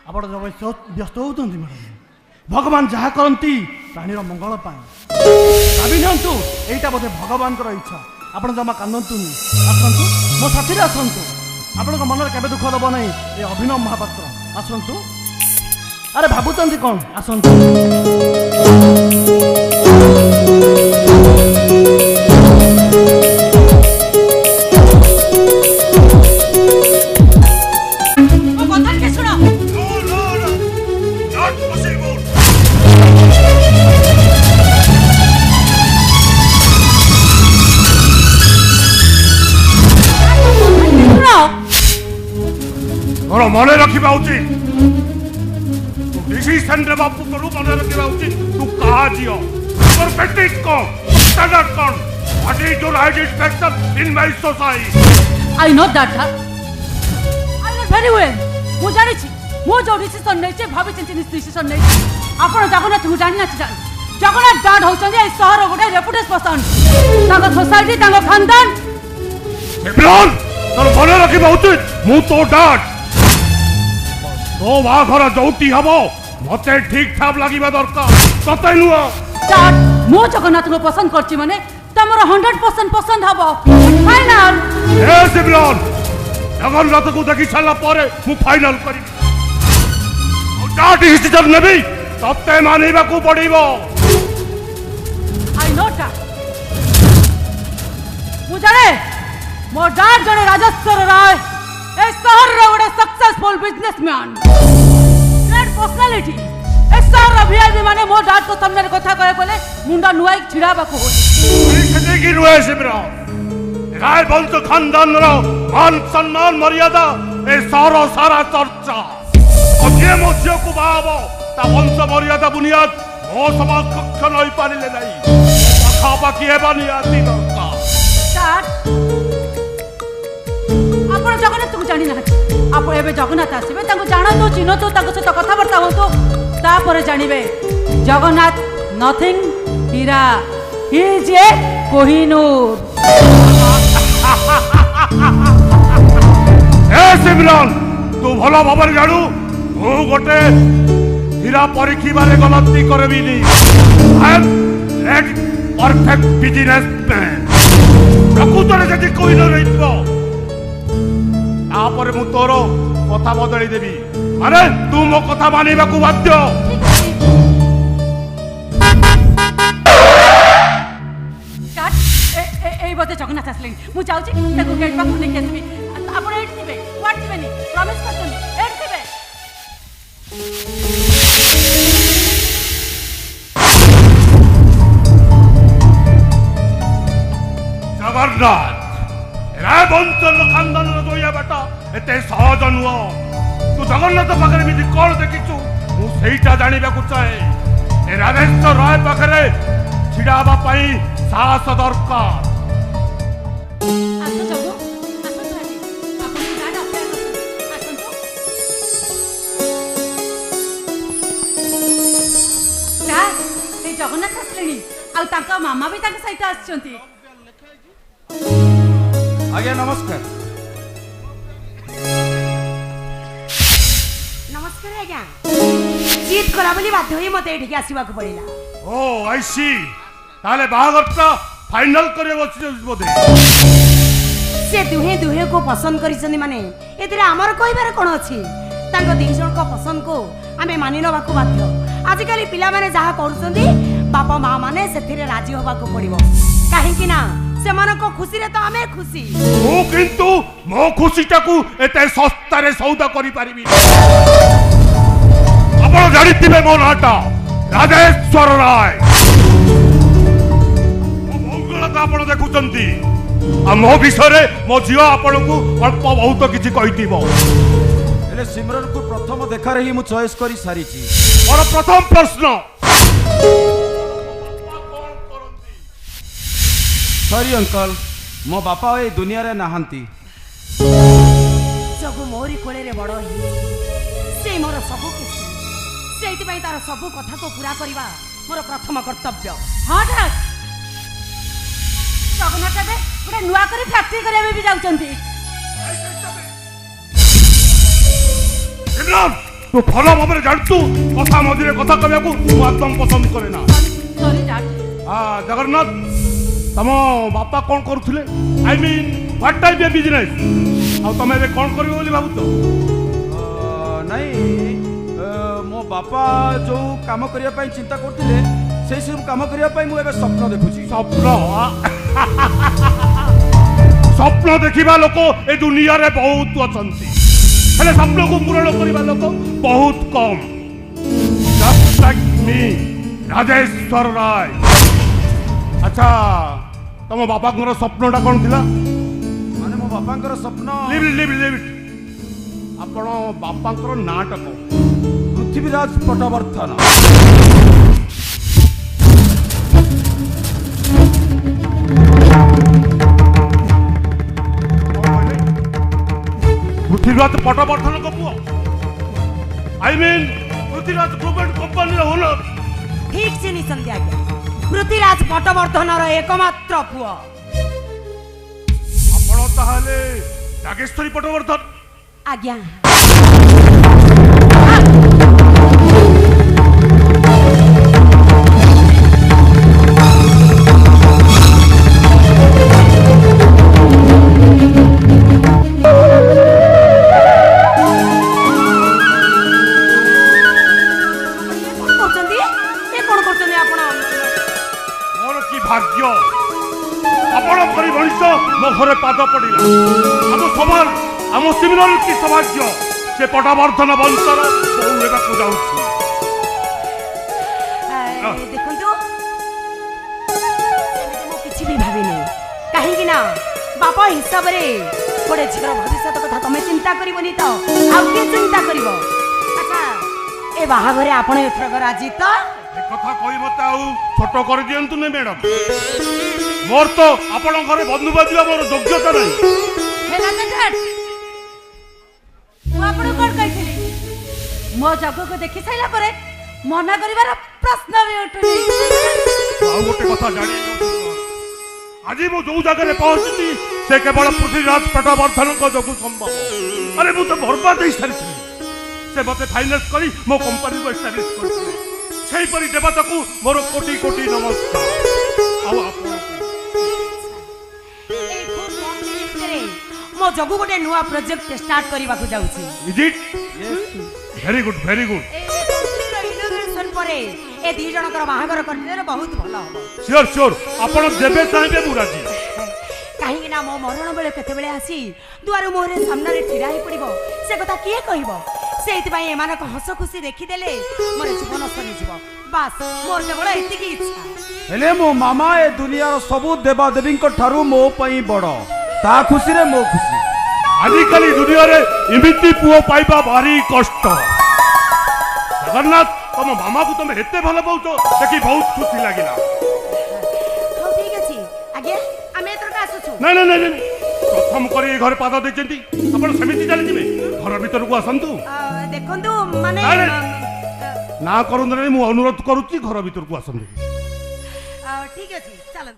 ଆପଣ ବ୍ୟସ୍ତ ହେଉଛନ୍ତି ମ୍ୟାଡ଼ାମ ଭଗବାନ ଯାହା କରନ୍ତି ପ୍ରାଣୀର ମଙ୍ଗଳ ପାଇଁ ଭାବି ନିଅନ୍ତୁ ଏଇଟା ବୋଧେ ଭଗବାନଙ୍କର ଇଚ୍ଛା ଆପଣ ଜମା କାନ୍ଦନ୍ତୁନି ଆସନ୍ତୁ ମୋ ସାଥିରେ ଆସନ୍ତୁ ଆପଣଙ୍କ ମନରେ କେବେ ଦୁଃଖ ଦେବ ନାହିଁ ଏ ଅଭିନବ ମହାପାତ୍ର ଆସନ୍ତୁ ଆରେ ଭାବୁଛନ୍ତି କ'ଣ ଆସନ୍ତୁ ମୋର ମନେ ରଖିବା ଉଚିତ ତୁ ଡିସିସନ ନେବା ପୂର୍ବରୁ ମନେ ରଖିବା ଉଚିତ ତୁ କାହା ଝିଅ ତୋର ପ୍ରାକ୍ଟିସ କ'ଣ ଷ୍ଟାଣ୍ଡାର୍ଡ କ'ଣ what is your identification in my society I know that, huh? I know very well. ମୁଁ ଜାଣିଛି ମୁଁ ଯୋଉ ଡିସିସନ ନେଇଛି ଭାବି ଚିନ୍ତି ଡିସିସନ ନେଇଛି ଆପଣ ଜଗନ୍ନାଥଙ୍କୁ ଜାଣିନାହାନ୍ତି ଜଗନ୍ନାଥ ଗାର୍ଡ ହଉଛନ୍ତି ଏଇ ସହର ଗୋଟେ ରେପୁଟେଡ୍ ପର୍ସନ ତାଙ୍କ ସୋସାଇଟି ତାଙ୍କ ଖାନଦାନ ଇମ୍ରାନ ତୋର ମନେ ରଖିବା ଉଚିତ ମୁଁ ତୋ ଡାଡ ତୋ ବାହାଘର ଯୋଉଠି ହବ ମତେ ଠିକ ଠାକ ଲାଗିବା ଦରକାର ତତେ ନୁହଁ ଡାଡ ମୁଁ ଜଗନ୍ନାଥଙ୍କୁ ପସନ୍ଦ କରିଛି ମାନେ ତମର 100% ପସନ୍ଦ ହବ ଫାଇନାଲ yes ଇମ୍ରାନ ଜଗନ୍ନାଥକୁ ଦେଖି ସାରିଲା ପରେ ମୁଁ ଫାଇନାଲ କରିବି ଆଉ ଯାହା ଡିସିସନ ନେବି ତତେ ମାନିବାକୁ ପଡିବ I know that. ମୁଁ ଜାଣେ ମୋ ଡାଡ ଜଣେ ରାଜେଶ୍ୱର ରାୟ ଏ ସହରର ଗୋଟେ ସକ୍ସେସଫୁଲ ବିଜନେସମ୍ୟାନ ଗ୍ରେଟ୍ ପର୍ସନାଲିଟି ଏ ସହରର ଭିଆଇପି ମାନେ ମୋ ଡାଡଙ୍କ ସାମ୍ନାରେ କଥା କହିବାକୁ ଗଲେ ମୁଣ୍ଡ ନୁଆଇକି ଛିଡ଼ା ହେବାକୁ ହୁଏ ସେତିକି ନୁହେଁ ଇମ୍ରାନ ରାୟ ବଂଶ ଖାନଦାନର ମାନ ସମ୍ମାନ ମର୍ଯ୍ୟାଦା ଏ ସହର ସାରା ଚର୍ଚ୍ଚା ଯିଏ ମୋ ଝିଅକୁ ବାହା ହବ ତା ବଂଶ ମର୍ଯ୍ୟାଦା ବୁନିୟାଦ ମୋ ସମାଜ କକ୍ଷ ନେଇପାରିଲେ ନାହିଁ ପାଖାପାଖି ହେବା ନିହାତି ଦରକାର ଡାଡ ଆପଣ ଜଗନ୍ନାଥଙ୍କୁ ଜାଣିନାହାନ୍ତି ଆପଣ ଏବେ ଜଗନ୍ନାଥ ଆସିବେ ତାଙ୍କୁ ଜାଣନ୍ତୁ ଚିହ୍ନନ୍ତୁ ତାଙ୍କ ସହିତ କଥାବାର୍ତ୍ତା ହୁଅନ୍ତୁ ତାପରେ ଜାଣିବେ ଜଗନ୍ନାଥ ନଥିଂ ହୀରା ହି ଇଜ ଏ କୋହିନୂର ଏ ସିମରନ ତୁ ଭଲ ଭାବରେ ଜାଣୁ ମୁଁ ଗୋଟେ ହୀରା ପରୀକ୍ଷିବାରେ ଗଲତି କରିବିନି I am ready perfect businessman ପ୍ରକୃତରେ ଯଦି କୋହିନୂର ହେଇଥିବ ତାପରେ ମୁଁ ତୋର କଥା ବଦଳେଇ ଦେବି ଆରେ ତୁ ମୋ କଥା ମାନିବାକୁ ବାଧ୍ୟ এই বতে জগন্নাথ আসলেন ମୁଁ ଯାଉଛି ତାକୁ ଗେଟ୍ ପାଖକୁ ନେଇକି ଆସିବି ଆପଣ ଏଇଠି ଥିବେ କୁଆଡ଼େ ଯିବେନି ପ୍ରମିସ୍ କରୁଛନ୍ତି ଏଇଠି ଥିବେ ଜଗନ୍ନାଥ ରାୟ ବଂଶର ଖାନଦାନର ଦୋଇଆ ବେଟା ଏତେ ସହଜ ନୁହଁ ତୁ ଜଗନ୍ନାଥ ପାଖରେ ଏମିତି କ'ଣ ଦେଖିଛୁ ମୁଁ ସେଇଟା ଜାଣିବାକୁ ଚାହେଁ ଏ ରାଜେଶ୍ୱର ରାୟ ପାଖରେ ଛିଡ଼ା ହେବା ପାଇଁ ସାହସ ଦରକାର ଆସ ଜଗୁ ଆସନ୍ତୁ ଆଜି ଆପଣଙ୍କୁ ଗାର୍ଡ ଅପେକ୍ଷା କରୁଛନ୍ତି ଆସନ୍ତୁ ସାର୍ ଏଇ ଜଗନ୍ନାଥ ଆସିଲେଣି ଆଉ ତାଙ୍କ ମାମା ବି ତାଙ୍କ ସହିତ ଆସିଛନ୍ତି ଆଜ୍ଞା ନମସ୍କାର ନମସ୍କାର ଆଜ୍ଞା ଜିଦ୍ କଲା ବୋଲି ବାଧ୍ୟ ହୋଇ ମତେ ଏଠିକି ଆସିବାକୁ ପଡ଼ିଲା ଓ ଆଇ ସି ତାହେଲେ ବାହାଘରଟା ଫାଇନାଲ କରିବାକୁ ଅଛି ବୋଧେ ସେ ଦୁହେଁ ଦୁହେଁକୁ ପସନ୍ଦ କରିଛନ୍ତି ମାନେ ଏଥିରେ ଆମର କହିବାର କ'ଣ ଅଛି ତାଙ୍କ ଦି ଜଣଙ୍କ ପସନ୍ଦକୁ ଆମେ ମାନି ନେବାକୁ ବାଧ୍ୟ ଆଜିକାଲି ପିଲାମାନେ ଯାହା କରୁଛନ୍ତି ବାପା ମା ମାନେ ସେଥିରେ ରାଜି ହେବାକୁ ପଡ଼ିବ କାହିଁକି ନା ସେମାନଙ୍କ ଖୁସିରେ ତ ଆମେ ଖୁସି ମୁଁ କିନ୍ତୁ ମୋ ଖୁସିଟାକୁ ଏତେ ଶସ୍ତାରେ ସୌଦା କରିପାରିବି ଆପଣ ଜାଣିଥିବେ ମୋ ନାଁଟା ରାଜେଶ୍ୱର ରାୟ ମୁଁ ତ ଆପଣ ଦେଖୁଛନ୍ତି ଆଉ ମୋ ବିଷୟରେ ମୋ ଝିଅ ଆପଣଙ୍କୁ ଅଳ୍ପ ବହୁତ କିଛି କହିଥିବ। ହେଲେ ସିମରନକୁ ପ୍ରଥମ ଦେଖାରେ ହିଁ ମୁଁ ଚଏସ୍ କରି ସାରିଛି। ମୋର ପ୍ରଥମ ପ୍ରଶ୍ନ, ସରି ଅଙ୍କଲ, ମୋ ବାପା ଏ ଦୁନିଆରେ ନାହାନ୍ତି। ଜଗୁ ମୋରି କୋଳରେ ବଡ଼ ହେଇଛି, ସେ ମୋର ସବୁ କିଛି। ସେଇଥିପାଇଁ ତାର ସବୁ କଥାକୁ ପୁରା କରିବା ମୋର ପ୍ରଥମ କର୍ତ୍ତବ୍ୟ। ହଁ ଡାଡ୍, ଜଗନ୍ନାଥ ଏବେ ଗୋଟେ ନୂଆ କରି ଫ୍ୟାକ୍ଟ୍ରି କରିବା ପାଇଁ ବି ଯାଉଛନ୍ତି। ଇମ୍ରାନ, ତୁ ଭଲ ଭାବରେ ଜାଣିଛୁ କଥା ମଝିରେ କଥା କହିବାକୁ ମୁଁ ଆଦମ ପସନ୍ଦ କରେ ନା। ସରି ଡାଡ୍। ଜଗନ୍ନାଥ, ତମ ବାପା କ'ଣ କରୁଥିଲେ? I mean what type of business? ଆଉ ତମେ ଏବେ କ'ଣ କରିବ ବୋଲି ଭାବୁଛ? ନାଇଁ, ମୋ ବାପା ଯୋଉ କାମ କରିବା ପାଇଁ ଚିନ୍ତା କରୁଥିଲେ ସେଇ ସବୁ କାମ କରିବା ପାଇଁ ମୁଁ ଏବେ ସ୍ୱପ୍ନ ଦେଖୁଛି। ସ୍ୱପ୍ନ? ସ୍ୱପ୍ନ ଦେଖିବା ଲୋକ ଏ ଦୁନିଆରେ ବହୁତ ଅଛନ୍ତି, ହେଲେ ସ୍ୱପ୍ନକୁ ପୂରଣ କରିବା ଲୋକ ବହୁତ କମ୍। Just like me, ରାଜେଶ୍ୱର ରାୟ। ଆଚ୍ଛା, ତମ ବାପାଙ୍କର ସ୍ୱପ୍ନଟା କ'ଣ ଥିଲା? ମାନେ ମୋ ବାପାଙ୍କର ସ୍ୱପ୍ନ ଆପଣ ବାପାଙ୍କର ନାଁଟା କ'ଣ? ପୃଥ୍ୱୀରାଜ ପଟବର୍ତ୍ତନ। ପୃଥ୍ୱୀରାଜ ପଟବର୍ତ୍ତନଙ୍କ ପୁଅ? I mean Prithviraj group and କମ୍ପାନୀର ଓନର? ଠିକ୍ ଚିହ୍ନିଛନ୍ତି ଆଜ୍ଞା, ପୃଥ୍ୱୀରାଜ ପଟବର୍ଦ୍ଧନର ଏକମାତ୍ର ପୁଅ। ଆପଣ ତାହେଲେ ନାଗେଶ୍ୱରୀ ପଟବର୍ତ୍ତନ? ଆଜ୍ଞା। ଭାଗ୍ୟ ଆପଣ ପରି ମଣିଷ ମୋ ଘରେ ପାଦ ପଡ଼ିଲା। ଆମ ସମାଜ, ଆମ ସିମରନ କି ସୌଭାଗ୍ୟ, ସେ ପଟବର୍ଦ୍ଧନ ବଂଶର ବୋହୂ ହେବାକୁ ଯାଉଛି। ଦେଖନ୍ତୁ, ମୁଁ କିଛି ବି ଭାବିନି, କାହିଁକି ନା ବାପା ହିସାବରେ ଗୋଟେ ଝିଅର ଭବିଷ୍ୟତ କଥା ତମେ ଚିନ୍ତା କରିବନି ତ ଆଉ କିଏ ଚିନ୍ତା କରିବ? ଆଚ୍ଛା, ଏ ବାହାଘରେ ଆପଣ ଏଥରକ ରାଜି ତ? କଥା କହି ମତେ ଆଉ ଛୋଟ କରିଦିଅନ୍ତୁ ନି ମ୍ୟାଡମ୍। ମୋର ତ ଆପଣଙ୍କ ଘରେ ବନ୍ଧୁ ବାଜିବା ମୋର ଯୋଗ୍ୟତା ନାହିଁ। ମୁଁ ଆପଣଙ୍କୁ କ'ଣ କହିଥିଲି? ମୋ ଜଗକୁ ଦେଖି ସାରିଲା ପରେ ମନା କରିବାର ପ୍ରଶ୍ନ ବି ଉଠୁନି। ଆଉ ଗୋଟେ କଥା ଜାଣି, ଆଜି ମୁଁ ଯୋଉ ଜାଗାରେ ପହଞ୍ଚିଛି ସେ କେବଳ ପୃଥ୍ୱୀରାଜ ପଟବର୍ଦ୍ଧନଙ୍କ ଯୋଗୁଁ ସମ୍ଭବ। ଆରେ ମୁଁ ତ ବର୍ବାଦ ହେଇସାରିଥିଲି। ସେ ମତେ ଫାଇନାନ୍ସ କରି ମୋ କମ୍ପାନୀକୁ ଏଷ୍ଟାବ୍ଲିଶ କରିଥିଲେ। ସେଇପରି ଦେବତାକୁ ମୋର କୋଟି କୋଟି ନମସ୍କାର। ଆଉ ମୋ ଯୋଗୁ ଗୋଟେ ନୂଆ ପ୍ରୋଜେକ୍ଟ ଷ୍ଟାର୍ଟ କରିବାକୁ ଯାଉଛି। Is it? Very good, very good. Innovation ପରେ ଏ ଦି ଜଣଙ୍କର ବାହାଘର କରିଦେଲେ ବହୁତ ଭଲ ହବ। ସିଓର ସିଓର, ଆପଣ ଯେବେ ଚାହିଁବେ ମୁଁ ରାଜି। କାହିଁକି ନା ମୋ ମରଣ ବେଳେ କେତେବେଳେ ଆସି ଦୁଆର ମୁହଁରେ ସାମ୍ନାରେ ଛିଡ଼ା ହେଇ ପଡ଼ିବ ସେ କଥା କିଏ କହିବ? ସେଇଥିପାଇଁ ଏମାନଙ୍କ ହସ ଖୁସି ଦେଖିଦେଲେ ମୋର ଜୀବନ ସରିଯିବ। ବାସ୍, ମୋର କେବଳ ଏତିକି ଇଚ୍ଛା। ହେଲେ ମୋ ମାମା ଏ ଦୁନିଆର ସବୁ ଦେବାଦେବୀଙ୍କ ଠାରୁ ମୋ ପାଇଁ ବଡ଼। ତା ଖୁସିରେ ମୋ ଖୁସି। ଆଜିକାଲି ଦୁନିଆରେ ଏମିତି ପୁଅ ପାଇବା ଭାରି କଷ୍ଟ। ଜଗନ୍ନାଥ, ତମ ମାମାକୁ ତମେ ଏତେ ଭଲ ପାଉଛ ଦେଖି ବହୁତ ଖୁସି ଲାଗିଲା। ହଉ ଠିକ୍ ଅଛି ଆଜ୍ଞା, ଆମେ ଏଥରକ ଆସୁଛୁ। ନାଇଁ ନାଇଁ ନାଇଁ, ପ୍ରଥମ କରି ଘରେ ପାଦ ଦେଇଛନ୍ତି, ଆପଣ ସେମିତି ଚାଲିଯିବେ? ଘର ଭିତରକୁ ଆସନ୍ତୁ। ଦେଖନ୍ତୁ, ମାନେ ନା କରନ୍ତୁ ନାହିଁ, ମୁଁ ଅନୁରୋଧ କରୁଛି ଘର ଭିତରକୁ ଆସନ୍ତୁ। ଠିକ୍ ଅଛି, ଚାଲନ୍ତୁ।